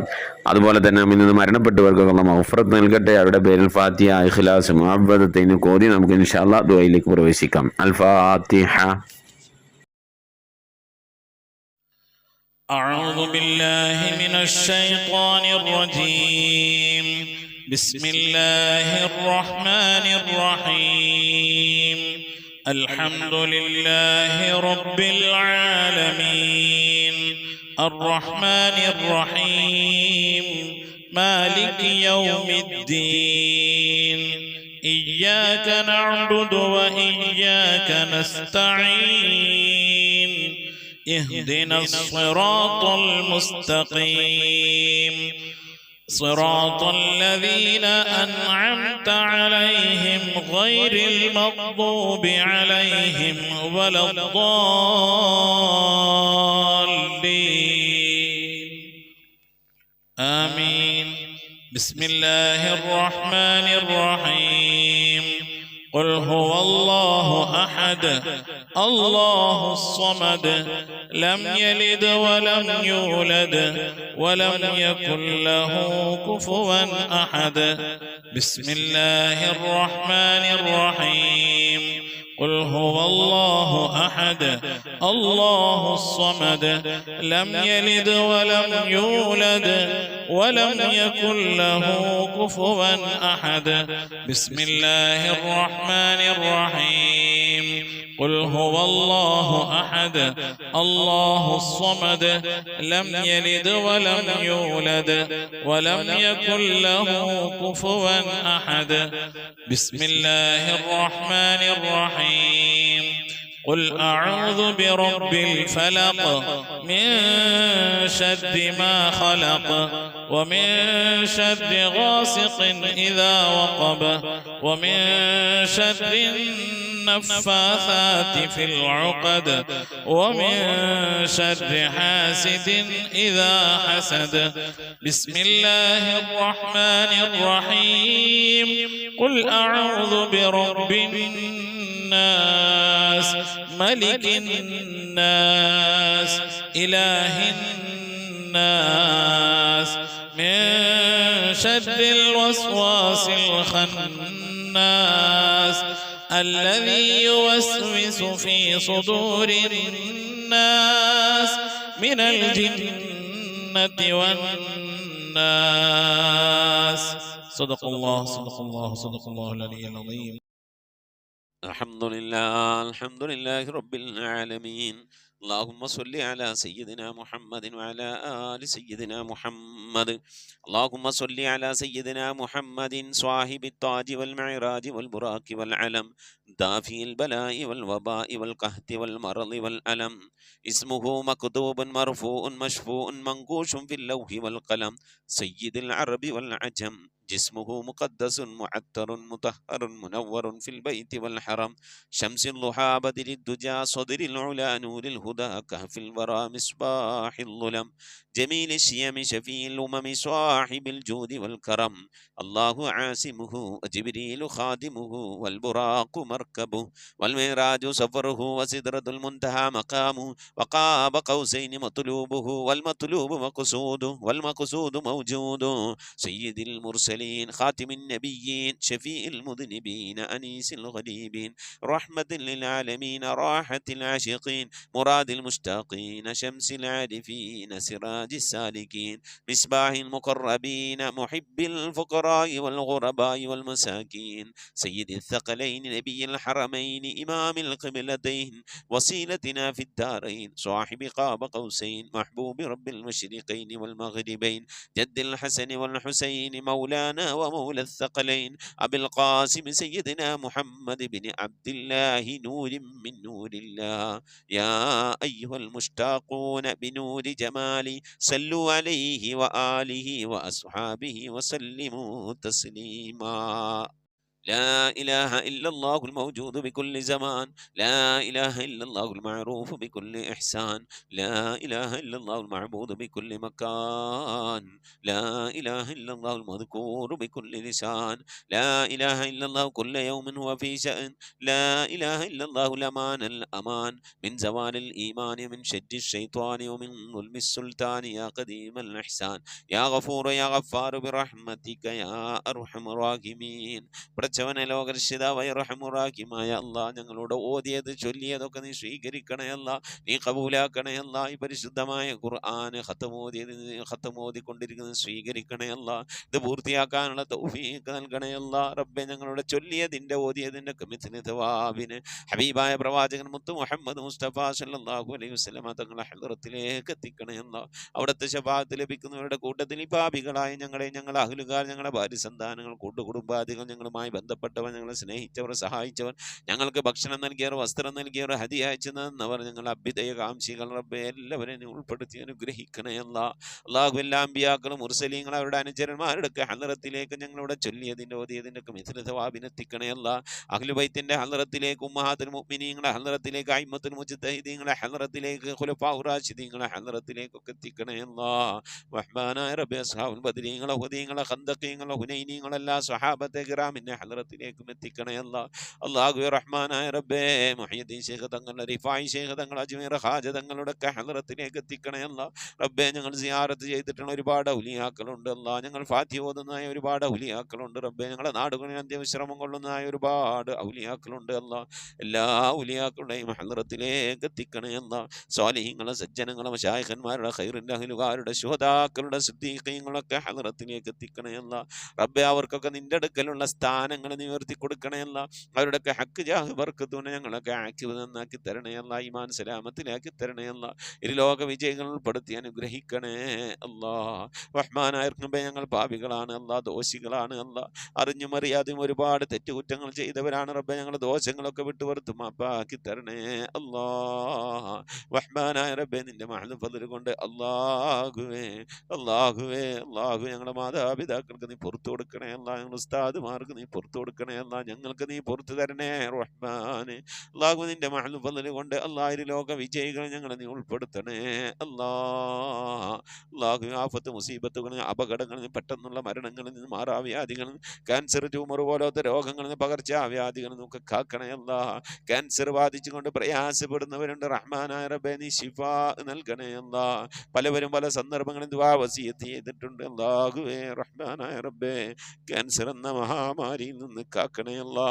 Speaker 6: അതുപോലെ തന്നെ നമ്മിൽ നിന്ന് മരണപ്പെട്ടവർക്കൊക്കെ അല്ലാഹു മഗ്ഫിറത്ത് നൽകട്ടെ. അവരുടെ പേരിൽ ഫാത്തിഹ, ഇഖ്ലാസ്, മുഅവ്വദത്തൈന് കോതി നമുക്ക് ഇൻഷാ അല്ലാഹ് ദുആയിലേക്ക് പ്രവേശിക്കാം. അൽ ഫാത്തിഹ.
Speaker 5: أعوذ بالله من الشيطان الرجيم. بسم الله الرحمن الرحيم. الحمد لله رب العالمين الرحمن الرحيم مالك يوم الدين إياك نعبد وإياك نستعين اهدنا الصراط المستقيم صراط الذين أنعمت عليهم غير المغضوب عليهم ولا الضالين آمين. بسم الله الرحمن الرحيم. قل هو الله أحد الله الصمد لم يلد ولم يولد ولم يكن له كفوا أحد بسم الله الرحمن الرحيم قل هو الله أحد الله الصمد لم يلد ولم يولد ولم يكن له كفوا أحد بسم الله الرحمن الرحيم قل هو الله أحد الله الصمد لم يلد ولم يولد ولم يكن له كفوا أحد بسم الله الرحمن الرحيم قل أعوذ برب الفلق من شر ما خلق ومن شر غاسق إذا وقب ومن شر النفاثات في العقد ومن شر حاسد إذا حسد بسم الله الرحمن الرحيم قل أعوذ برب الناس ملك الناس إله الناس من شر الوسواس الخناس الذي يوسوس في صدور الناس من الجنة والناس صدق الله صدق الله صدق الله العلي العظيم.
Speaker 3: الحمد لله رب العالمين. اللهم صل على سيدنا محمد وعلى آل سيدنا محمد. اللهم صل على سيدنا محمد صاحب التاج والمعراج والبراق والعلم دافي البلاء والوباء والقهط والمرض والألم. اسمه مكتوب مرفوع مشفوع منقوش في اللوح والقلم سيد العرب والعجم. جسمه مقدس معطر مطهر منور في البيت والحرم. شمس الضحى بدر الدجى صدر العلا نور الهدى كهف الورى مصباح الظلم. جميل الشيم شفيع الأمم صاحب الجود والكرم. الله عاصمه وجبريل خادمه والبراق مركبه والمعراج سفره وسدرة المنتهى مقامه وقاب قوسين مطلوبه والمطلوب مقصوده والمقصود موجود. سيد المرسلين خاتم النبيين شفيع المذنبين أنيس الغريبين رحمة للعالمين راحة العاشقين مراد المشتاقين شمس العارفين سراج السالكين مصباح المقربين محب الفقراء والغرباء والمساكين سيد الثقلين نبي الحرمين إمام القبلتين وسيلتنا في الدارين صاحب قاب قوسين محبوب رب المشرقين والمغربين جد الحسن والحسين مولانا ومولى الثقلين أبي القاسم سيدنا محمد بن عبد الله نور من نور الله. يا أيها المشتاقون بنور جمالي صلوا عليه وآله وأصحابه وسلموا تسليما. لا إله إلا الله الموجود بكل زمان. لا إله إلا الله المعروف بكل إحسان. لا إله إلا الله المعبود بكل مكان. لا إله إلا الله المذكور بكل لسان. لا إله إلا الله كل يوم هو في شأن. لا إله إلا الله الأمان الأمان من زوال الإيمان من شد الشيطان ومن ظلم السلطان. يا قديم الإحسان يا غفور يا غفار برحمتك يا أرحم الراحمين. പടച്ചവനെ ലോകരക്ഷിതാവായ റഹ്മാനുറഹീമായ അല്ലാഹ് ഞങ്ങളോട് ഓതിയത് ചൊല്ലിയതൊക്കെ നീ സ്വീകരിക്കണേ അല്ലാഹ്, നീ കബൂലാക്കണേ അല്ലാഹ്. ഈ പരിശുദ്ധമായ ഖുർആൻ ഖത്തം ഓതിക്കൊണ്ടിരിക്കുന്നത് സ്വീകരിക്കണേ അല്ലാഹ്. ഇത് പൂർത്തിയാക്കാനുള്ള തൗഫീഖ് നൽകണേ അല്ലാഹ്. റബ്ബേ ഞങ്ങളോട് ചൊല്ലിയതിൻ്റെ ഓതിയതിൻ്റെ കമിത്തിന് തവാബിന് ഹബീബായ പ്രവാചകൻ മുത്ത് മുഹമ്മദ് മുസ്തഫ സല്ലല്ലാഹു അലൈഹി വസല്ലമ തങ്ങളെ ഹളറത്തിലേക്ക് എത്തിക്കണേ അല്ലാഹ്. അവിടുത്തെ ശഫാഅത്ത് ലഭിക്കുന്നവരുടെ കൂട്ടത്തിൽ ഈ പാപികളായ ഞങ്ങളെ, ഞങ്ങളെ അഹ്ലുകാർ, ഞങ്ങളുടെ ഭാര്യ സന്താനങ്ങൾ, കൂട്ടുകുടുംബാദികൾ, ഞങ്ങളുമായി ബന്ധപ്പെട്ടവർ, ഞങ്ങളെ സ്നേഹിച്ചവർ, സഹായിച്ചവർ, ഞങ്ങൾക്ക് ഭക്ഷണം നൽകിയവർ, വസ്ത്രം നൽകിയവർ, ഹദിയ അയച്ചു തന്നവർ, ഞങ്ങൾ അഭ്യുദയകാംക്ഷികൾ, റബ്ബേ എല്ലാവരെയും ഉൾപ്പെടുത്തി അനുഗ്രഹിക്കണേ അല്ലാഹ്. അല്ലാഹു എല്ലാ അമ്പിയാക്കളും മുർസലീങ്ങൾ അവരുടെ അനുചരന്മാരുടെ ഹളറത്തിലേക്ക് ഞങ്ങളുടെ ചൊല്ലിയതിൻ്റെ ഓതിയതിൻ്റെ മിഥ്ല തവാബിനെത്തിക്കണേ അല്ലാഹ്. അഹ്ലു ബൈത്തിന്റെ ഹളറത്തിലേക്ക്, ഉമ്മഹാത്തുൽ മുഅ്മിനീങ്ങളുടെ ഹളറത്തിലേക്ക്, അയിമ്മത്തുൽ മുജ്തഹിദീങ്ങളുടെ ഹളറത്തിലേക്ക്, ഖുലഫാഉർ റാഷിദീങ്ങളുടെ ഹളറത്തിലേക്കൊക്കെ എത്തിക്കണേ അല്ലാഹ്. റഹ്മാനായ റബ്ബേ അസ്ഹാബുൽ ബദരീങ്ങളെ, ഹുദീങ്ങളെ, ഖന്ദഖീങ്ങളെ, ഹുനൈനീങ്ങളെ, എല്ലാ സ്വഹാബത്തെ കിറാമിന്റെ ഹളറ ഹദ്റത്തിലേക്കും എത്തിക്കണേ അല്ലാ. അല്ലാഹുവേ റഹ്മാനായ റബ്ബേ, മുഹയ്യിദ്ദീൻ ശൈഖ് തങ്ങളുടെ, റിഫായി ശൈഖ് തങ്ങൾ, അജ്മീർ ഹാജ തങ്ങളുടെ ഒക്കെ ഹദ്റത്തിലേക്ക് എത്തിക്കണേ അല്ലാ. റബ്ബേ, ഞങ്ങൾ സിയാറത്ത് ചെയ്തിട്ടുള്ള ഒരുപാട് ഔലിയാക്കളുണ്ട് അല്ലാ. ഞങ്ങൾ ഫാത്തിഹ ഓതുന്നതായ ഒരുപാട് ഔലിയാക്കളുണ്ട് റബ്ബേ. ഞങ്ങളുടെ നാടുകളിൽ അന്ത്യവിശ്രമം കൊള്ളുന്നതായ ഒരുപാട് ഔലിയാക്കളുണ്ട് അല്ലാ. എല്ലാ ഔലിയാക്കളുടെയും ഹദ്റത്തിലേക്ക് എത്തിക്കണേ അല്ലാ. സ്വാലിഹീങ്ങളെ, സജ്ജനങ്ങളെ, മശായിഖന്മാരുടെ, ഖൈറിന്റെ അഹ്ലുകാരുടെ, ശുഹദാക്കളുടെ, സിദ്ദീഖീങ്ങളൊക്കെ ഹദ്റത്തിലേക്ക് എത്തിക്കണേ അല്ലാ. റബ്ബേ, അവർക്കൊക്കെ നിന്റെ അടുക്കലുള്ള സ്ഥാനങ്ങൾ നിവർത്തി കൊടുക്കണേ അല്ലാ. അവരുടെയൊക്കെ ഹക്ക് ജാഹ് ബർക്കത്തൂനെ ഞങ്ങളൊക്കെ ആക്കിവ് നന്നാക്കി തരണേ അല്ലാ. ഈമാൻ സലാമത്തിലാക്കി തരണേ അല്ലാ. ഇരുലോക വിജയങ്ങൾ ഉൾപ്പെടുത്തി അനുഗ്രഹിക്കണേ അല്ലാ. റഹ്മാനായ റബ്ബേ, ഞങ്ങൾ പാപികളാണ് അല്ലാ, ദോഷികളാണ് അല്ലാ. അറിഞ്ഞും അറിയാതെയും ഒരുപാട് തെറ്റുകുറ്റങ്ങൾ ചെയ്തവരാണ് റബ്ബേ. ഞങ്ങൾ ദോഷങ്ങളൊക്കെ വിട്ടുപുറത്ത് മാപ്പാക്കി തരണേ അല്ലാ. റഹ്മാനായ റബ്ബേ, നിന്റെ മഹ്ദ് ഫദ്ൽ കൊണ്ട് അല്ലാഹുവേ അല്ലാഹുവേ അല്ലാഹു ഞങ്ങളുടെ മാതാപിതാക്കൾക്ക് നീ പുറത്തു കൊടുക്കണേ അല്ലാ. ഞങ്ങൾ ഉസ്താദുമാർക്ക് നീ പുറത്തു കൊടുക്കണേ അല്ലാ. ഞങ്ങൾക്ക് നീ പുറത്തു തരണേ റഹ്മാനെ. അല്ലാഹു നിന്റെ മഹ്ദ് ഫദ്ൽ കൊണ്ട് അല്ലാഹു ലോക വിജയികൾ ഞങ്ങളെ നീ ഉൾപ്പെടുത്തണേ അല്ലാ. അല്ലാഹു ആഫത്ത് മുസീബത്തുകളിൽ, അപകടങ്ങളിൽ, പെട്ടെന്നുള്ള മരണങ്ങളിൽ നിന്ന്, മാറാവ്യാധികളിൽ നിന്ന്, ക്യാൻസർ, ട്യൂമർ പോലത്തെ രോഗങ്ങളിൽ നിന്ന്, പകർച്ചവ്യാധികളിൽ നിന്നൊക്കെ കാക്കണേ അല്ലാ. ക്യാൻസർ ബാധിച്ചുകൊണ്ട് പ്രയാസപ്പെടുന്നവരുണ്ട് റഹ്മാനായ റബ്ബേ, നീ ശിഫാ നൽകണേ അല്ലാ. പലവരും പല സന്ദർഭങ്ങളിൽ ദുആ വസിയത്ത് ചെയ്തിട്ടുണ്ട് അല്ലാഹുവേ റഹ്മാനായ റബ്ബേ. ക്യാൻസർ എന്ന മഹാമാരിയിൽ നിന്ന് കാക്കണേ അല്ലാ.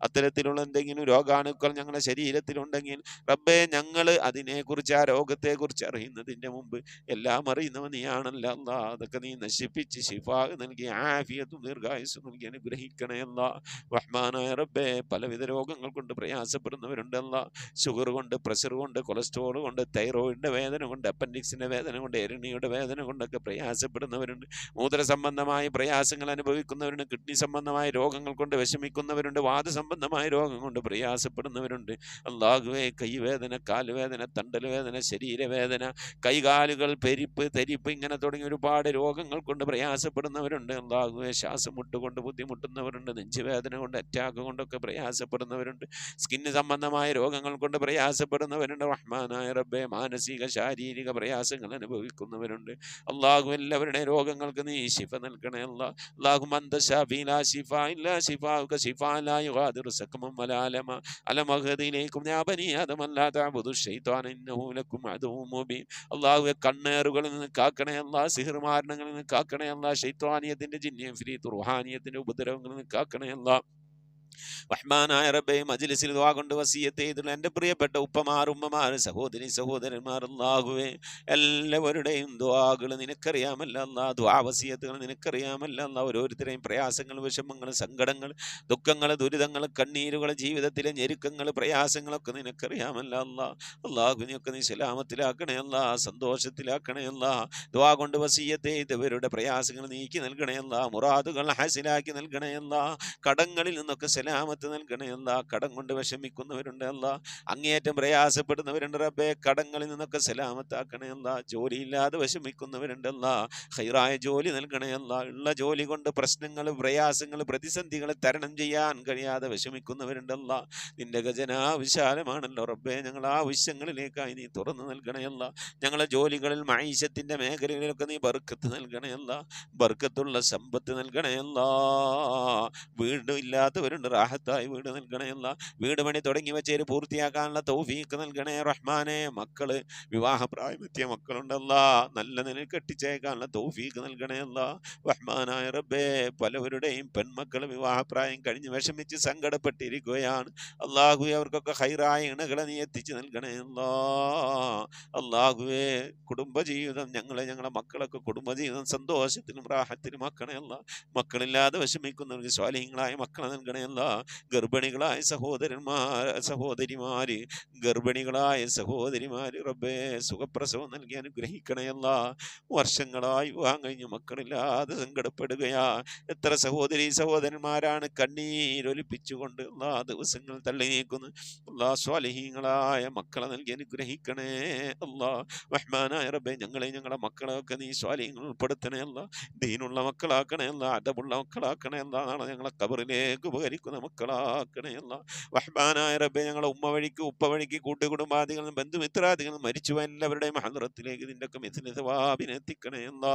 Speaker 3: അത്തരത്തിലുള്ള എന്തെങ്കിലും രോഗാണുക്കൾ ഞങ്ങളുടെ ശരീരത്തിലുണ്ടെങ്കിൽ റബ്ബേ, ഞങ്ങൾ അതിനെക്കുറിച്ച്, ആ രോഗത്തെക്കുറിച്ച് അറിയുന്നതിൻ്റെ മുമ്പ് എല്ലാം അറിയുന്നവൻ നീയാണല്ലോ അല്ലാ. അതൊക്കെ നീ നശിപ്പിച്ച് ശിഫാ നൽകി ആഫിയത്തും ദീർഘായുസ്സും നൽകി അനുഗ്രഹിക്കണേ അല്ലാ. റഹ്മാനായ റബ്ബേ, പലവിധ രോഗങ്ങൾ കൊണ്ട് പ്രയാസപ്പെടുന്നവരുണ്ട് അല്ലാ. ഷുഗർ കൊണ്ട്, പ്രഷർ കൊണ്ട്, കൊളസ്ട്രോൾ കൊണ്ട്, തൈറോയിഡിൻ്റെ വേദന കൊണ്ട്, അപ്പൻഡിക്സിൻ്റെ വേദന കൊണ്ട്, എരണിയുടെ വേദന കൊണ്ടൊക്കെ പ്രയാസപ്പെടുന്നവരുണ്ട്. മൂത്ര സംബന്ധമായ പ്രയാസങ്ങൾ അനുഭവിക്കുന്നവരുണ്ട്. കിഡ്നി സംബന്ധമായ രോഗങ്ങൾ കൊണ്ട് വിഷമിക്കുന്നവരുണ്ട്. വാദസംബന്ധമായ രോഗം കൊണ്ട് പ്രയാസപ്പെടുന്നവരുണ്ട് അല്ലാഹുവേ. കൈവേദന, കാലുവേദന, തണ്ടൽ വേദന, ശരീരവേദന, കൈകാലുകൾ പെരിപ്പ്, തെരിപ്പ്, ഇങ്ങനെ തുടങ്ങി ഒരുപാട് രോഗങ്ങൾ കൊണ്ട് പ്രയാസപ്പെടുന്നവരുണ്ട് അല്ലാഹുവേ. ശ്വാസം മുട്ടുകൊണ്ട് ബുദ്ധിമുട്ടുന്നവരുണ്ട്. നെഞ്ചുവേദന കൊണ്ട്, അറ്റാക്ക് കൊണ്ടൊക്കെ പ്രയാസപ്പെടുന്നവരുണ്ട്. സ്കിന്ന് സംബന്ധമായ രോഗങ്ങൾ കൊണ്ട് പ്രയാസപ്പെടുന്നവരുണ്ട് റഹ്മാനായ റബ്ബേ. മാനസിക, ശാരീരിക പ്രയാസങ്ങൾ അനുഭവിക്കുന്നവരുണ്ട് അല്ലാഹു. എല്ലാവരുടെയും രോഗങ്ങൾക്ക് നീ ശിഫ നൽകണേ അല്ലാ. അല്ലാഹു മന്ത ശാഫി ലാ ശിഫാ ഇല്ലാ ശിഫാഉക ശിഫാ ലാ യുഗാദിറു സഖമൻ വലാ അലമ അലം അഗ്ദിലേക്കും യാ ബനി ആദം അല്ലാ തഅബുദു ശൈത്വാന ഇന്നഹു ലക്കും അദുവ്വുൻ മുബീൻ. അല്ലാഹുവേ, കണ്ണേറുകളിൽ നിന്ന് കാക്കണേ അല്ലാ. സിഹ്ർ മാരണങ്ങളിൽ നിന്ന് കാക്കണേ അല്ലാ. ശൈത്വാനിയത്തിന്റെ, ജിന്നിയും ഫിരീത്ത് റുഹാനിയത്തിന്റെ ഉപദ്രവങ്ങളിൽ നിന്ന് കാക്കണേ അല്ലാ. റഹ്മാനായ റബ്ബേ, മജ്ലിസിൽ ദുആ കൊണ്ട് വസിയത്ത് ചെയ്തിട്ടുള്ള എൻ്റെ പ്രിയപ്പെട്ട ഉപ്പമാർ, ഉമ്മമാർ, സഹോദരി സഹോദരന്മാർ അല്ലാഹുവേ, എല്ലാവരുടെയും ദുആകൾ നിനക്കറിയാമല്ലോ അല്ലാ. ദുആ വസിയത്തുകൾ നിനക്കറിയാമല്ലോ അല്ലാ. ഓരോരുത്തരെയും പ്രയാസങ്ങൾ, വിഷമങ്ങൾ, സങ്കടങ്ങൾ, ദുഃഖങ്ങൾ, ദുരിതങ്ങൾ, കണ്ണീരുകൾ, ജീവിതത്തിലെ ഞെരുക്കങ്ങൾ, പ്രയാസങ്ങളൊക്കെ നിനക്കറിയാമല്ലോ അല്ലാ. അല്ലാഹുവിനെയൊക്കെ നീ സലാമത്തിലാക്കണേ അല്ലാ, സന്തോഷത്തിലാക്കണേ അല്ലാ. ദുആ കൊണ്ട് വസിയത്ത് ചെയ്തവരുടെ പ്രയാസങ്ങൾ നീക്കി നൽകണേ അല്ലാ. മുറാദുകൾ ഹാസിലാക്കി നൽകണേ അല്ലാ. കടങ്ങളിൽ നിന്നൊക്കെ സലാമത്ത് നൽകണേ അല്ലാ. കടം കൊണ്ട് വിഷമിക്കുന്നവരുണ്ട് അല്ലാ. അങ്ങേയറ്റം പ്രയാസപ്പെടുന്നവരുണ്ട് റബ്ബേ. കടങ്ങളിൽ നിന്നൊക്കെ സലാമത്താക്കണേ അല്ലാ. ജോലിയില്ലാതെ വിഷമിക്കുന്നവരുണ്ട് അല്ലാ. ഖൈറായ ജോലി നൽകണേ അല്ലാ. ഉള്ള ജോലി കൊണ്ട് പ്രശ്നങ്ങൾ, പ്രയാസങ്ങൾ, പ്രതിസന്ധികൾ തരണം ചെയ്യാൻ കഴിയാതെ വിഷമിക്കുന്നവരുണ്ട് അല്ലാ. നിന്റെ ഖജനാ വിശാലമാണല്ലോ റബ്ബേ. ഞങ്ങൾ ആവശ്യങ്ങളിലേക്കായി നീ തുറന്നു നൽകണേ അല്ലാ. ഞങ്ങളെ ജോലികളിൽ, മഈശത്തിന്റെ മേഖലകളിലൊക്കെ നീ ബർക്കത്ത് നൽകണേ അല്ലാ. ബർക്കത്തുള്ള സമ്പത്ത് നൽകണേ അല്ലാ. വീട് ഇല്ലാത്തവരുണ്ട്, റാഹത്തായി വീട് നൽകണേ അല്ലാ. വീട് പണി തുടങ്ങി വെച്ചേര് പൂർത്തിയാക്കാനുള്ള തൗഫീഖ് നൽകണേ റഹ്മാനെ. മക്കള്, വിവാഹപ്രായമെത്തിയ മക്കളുണ്ടല്ലാ, നല്ല നിലയിൽ കെട്ടിച്ചേക്കാനുള്ള തൗഫീഖ് നൽകണേ അല്ലാ. റഹ്മാനായ റബ്ബേ, പലവരുടെയും പെൺമക്കൾ വിവാഹപ്രായം കഴിഞ്ഞ് വിഷമിച്ച് സങ്കടപ്പെട്ടിരിക്കുകയാണ് അല്ലാഹുവേ. അവർക്കൊക്കെ ഖൈറായ ഇണകളെ നീ എത്തിച്ചു നൽകണേ അല്ലാ. അല്ലാഹുവേ, കുടുംബജീവിതം, ഞങ്ങളെ മക്കളൊക്കെ കുടുംബജീവിതം സന്തോഷത്തിലും റാഹത്തിലും ആക്കണേ അല്ലാ. മക്കളില്ലാതെ വിഷമിക്കുന്നവർക്ക് സ്വാലിഹീങ്ങളായ മക്കളെ നൽകണേ അല്ലാ. ഗർഭിണികളായ സഹോദരിമാര്, ഗർഭിണികളായ സഹോദരിമാര് റബ്ബേ, സുഖപ്രസവം നൽകി അനുഗ്രഹിക്കണേ അല്ലാ. വർഷങ്ങളായി വിവാഹം കഴിഞ്ഞ് മക്കളില്ലാതെ സങ്കടപ്പെടുകയാ. എത്ര സഹോദരി സഹോദരന്മാരാണ് കണ്ണീരൊലിപ്പിച്ചുകൊണ്ട് അല്ലാ ദിവസങ്ങൾ തള്ളി നീക്കുന്നു അല്ലാ. സ്വാലിഹീങ്ങളായ മക്കളെ നൽകി അനുഗ്രഹിക്കണേ അല്ലാ. റഹ്മാനായ റബ്ബേ, ഞങ്ങളെ മക്കളെയൊക്കെ നീ സ്വാലിഹീങ്ങൾ ഉൾപ്പെടുത്തണേ അല്ലാ. ദീനുള്ള മക്കളാക്കണേ അല്ലാ. അദബുള്ള മക്കളാക്കണേ അല്ലാ. നാളെ ഞങ്ങളെ ഖബറിലേക്ക് ഉപകരിക്കുന്ന കൊടുക്കുന്ന മക്കളാക്കണേ അല്ലാ. റഹ്മാനായ റബ്ബേ, ഞങ്ങളെ ഉമ്മ വഴിക്ക് ഉപ്പ വഴിക്ക് കൂട്ടുകുടുംബാദികളും ബന്ധുമിത്രാദികളും മരിച്ചു എല്ലാവരുടെയും ഹദ്റത്തിലേക്ക് ഇതിൻ്റെയൊക്കെ മിഥില സവാബിനെ എത്തിക്കണേ അല്ലാ.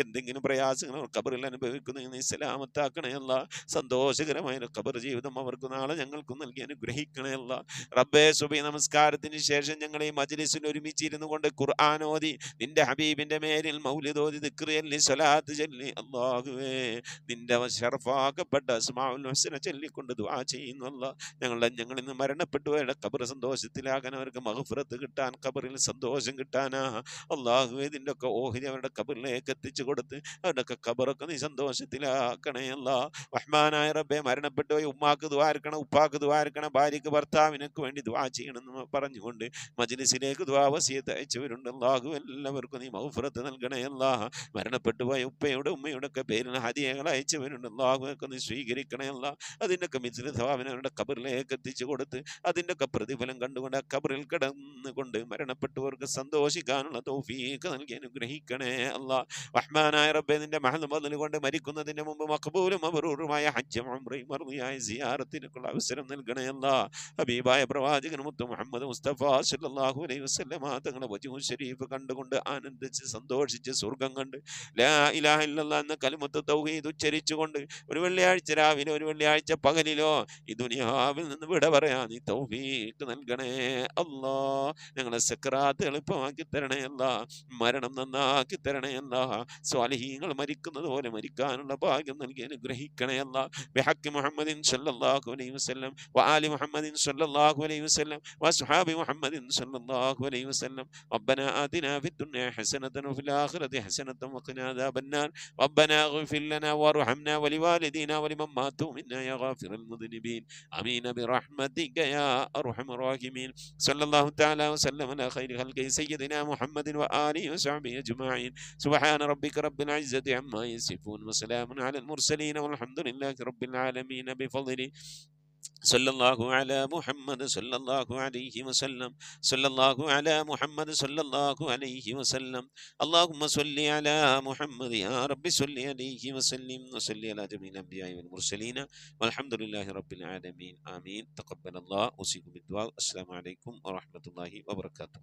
Speaker 3: എന്തെങ്കിലും പ്രയാസങ്ങൾ ഖബറിൽ അനുഭവിക്കുന്ന നീ സലാമത്താക്കണേ അല്ലാ. സന്തോഷകരമായ ഖബർ ജീവിതം അവർക്ക് നാളെ ഞങ്ങൾക്കും നൽകി അനുഗ്രഹിക്കണേ അല്ലാ. റബ്ബേ, സുബഹി നമസ്കാരത്തിന് ശേഷം ഞങ്ങൾ ഈ മജ്ലിസിൽ ഒരുമിച്ചിരുന്നു കൊണ്ട് ഖുർആൻ ഓതി നിന്റെ ഹബീബിന്റെ മേലിൽ മൗലിദ് ഓതി ദിക്ർ ചൊല്ലി സ്വലാത്ത് ചൊല്ലി അല്ലാഹുവേ നിന്റെ ശറഫാക്കപ്പെട്ട അസ്മാഉൽ ഹുസ്ന ചൊല്ലിക്കൊണ്ട് ദുആ ചെയ്യുന്നു അല്ലാ. ഞങ്ങൾ ഇന്ന് മരണപ്പെട്ടു പോയ ഖബർ സന്തോഷത്തിലാകാൻ, അവർക്ക് മഗ്ഫിറത്ത് കിട്ടാൻ, ഖബറിൽ സന്തോഷം കിട്ടാനാ അല്ലാഹുവേ ഇതിൻ്റെ ഒക്കെ ഓഹരി അവരുടെ ഖബറിലേക്ക് എത്തിച്ചു കൊടുത്ത് അവരുടെ ഒക്കെ ഖബറൊക്കെ നീ സന്തോഷത്തിലാക്കണേ അല്ലാ. റഹ്മാനായ റബ്ബേ, മരണപ്പെട്ടു പോയി ഉമ്മാക്ക് ദുആ, ഉപ്പാക്ക് ദുആ, ഭാര്യക്ക് ഭർത്താവിനൊക്കെ വേണ്ടി ദുആ ചെയ്യണമെന്ന് പറഞ്ഞുകൊണ്ട് മജ്ലിസിലേക്ക് ദുആ വസിയത്ത് അയച്ചവരുണ്ട്. അല്ലാഹു എല്ലാവർക്കും നീ മഗ്ഫിറത്ത് നൽകണേ അല്ലാ. മരണപ്പെട്ടു പോയ ഉപ്പയുടെ ഉമ്മയുടെ ഒക്കെ പേരിൽ ഹദിയകൾ അയച്ചവരുണ്ട്. അല്ലാഹുവൊക്കെ നീ സ്വീകരിക്കണേ അല്ലാ. അതിൻ്റെയൊക്കെ മിസ്ല സവാബിനെ അവരുടെ ഖബറിലേക്ക് എത്തിച്ചു കൊടുത്ത് അതിൻ്റെയൊക്കെ പ്രതിഫലം കണ്ടുകൊണ്ട് ആ ഖബറിൽ കിടന്നുകൊണ്ട് മരണപ്പെട്ടവർക്ക് സന്തോഷിക്കാനുള്ള തൗഫീഖ് നൽകി അനുഗ്രഹിക്കണേ അല്ലാ. റഹ്മാനായ റബ്ബേ, നിന്റെ മഹൽ ബദൽ കൊണ്ട് മരിക്കുന്നതിന് മുമ്പ് മഖബൂലും മബ്റൂറുമായ ഹജ്ജും ഉംറയും മർദിയായ സിയാറത്തിനുള്ള അവസരം നൽകണേ അല്ലാ. ഹബീബായ പ്രവാചകൻ മുത്ത് മുഹമ്മദ് മുസ്തഫ സല്ലല്ലാഹു അലൈഹി വസല്ലമ തങ്ങളുടെ വജ്ഹു ശരീഫ് കണ്ടുകൊണ്ട് ആനന്ദിച്ച് സന്തോഷിച്ച് സ്വർഗം കണ്ട് ലാ ഇലാഹ ഇല്ലല്ലാഹ് എന്ന കലിമത്ത് തൗഹീദ് ഉച്ചരിച്ചുകൊണ്ട് ഒരു വെള്ളിയാഴ്ച രാവിലെ ഒരു വെള്ളിയാഴ്ച പകലിലോ ഈ ദുനിയാവിൽ നിന്ന് വിട പറയാൻ നീ തൗഫീഖ് നൽകണേ അല്ലാ. ഞങ്ങളെ സക്രാത്ത് എളുപ്പമാക്കി തരണേ അല്ലാ. മരണം നന്നാക്കി തരണേ അല്ലാ. സ്വാലിഹീങ്ങൾ മരിക്കുന്നത് പോലെ മരിക്കാനുള്ള ഭാഗ്യം നൽകി അനുഗ്രഹിക്കണേ അല്ലാ. ബിഹഖ് മുഹമ്മദിൻ സല്ലല്ലാഹു അലൈഹി വസല്ലം വആലി മുഹമ്മദിൻ സല്ലല്ലാഹു അലൈഹി വസല്ലം വഅസ്ഹാബി മുഹമ്മദിൻ സല്ലല്ലാഹു അലൈഹി വസല്ലം. റബ്ബനാ ആതിനാ ഫിദ്ദുനിയ ഹസനതൻ വഫിൽ ആഖിറതി ഹസനതൻ വഖിനാ അദാബന്നാർ. റബ്ബനാ ഇഗ്ഫിർ ലനാ വർഹംനാ വലിവാലിദീനാ വലിമൻ മാതു മിന്നാ യാ ഗാഫിറൽ മുദ്നിബീൻ. ആമീൻ ബിറഹ്മതിക യാ അർഹമർ റഹീമീൻ. സല്ലല്ലാഹു തആല വസല്ലം അലാ ഖൈരി ഖൽഖി സയ്യിദിനാ മുഹമ്മദിൻ വആലിഹി വസഹ്ബിഹി അജ്മഈൻ. സുബ്ഹാന റബ്ബിക റബ്ബിൽ ഇസ്സതി അമ്മാ യസിഫൂൻ വസലാമുൻ അലൽ മുർസലീൻ വൽഹംദുലില്ലാഹി റബ്ബിൽ ആലമീൻ ബിഫദ്ലി صلى الله على محمد صلى الله عليه وسلم. صلى الله على محمد صلى الله عليه وسلم. اللهم صل على محمد يا رب صل عليه وسلم وصل على جميع الأنبياء والمرسلين والحمد لله رب العالمين. آمين. تقبل الله. أوصيكم بالدعاء. السلام عليكم ورحمة الله وبركاته.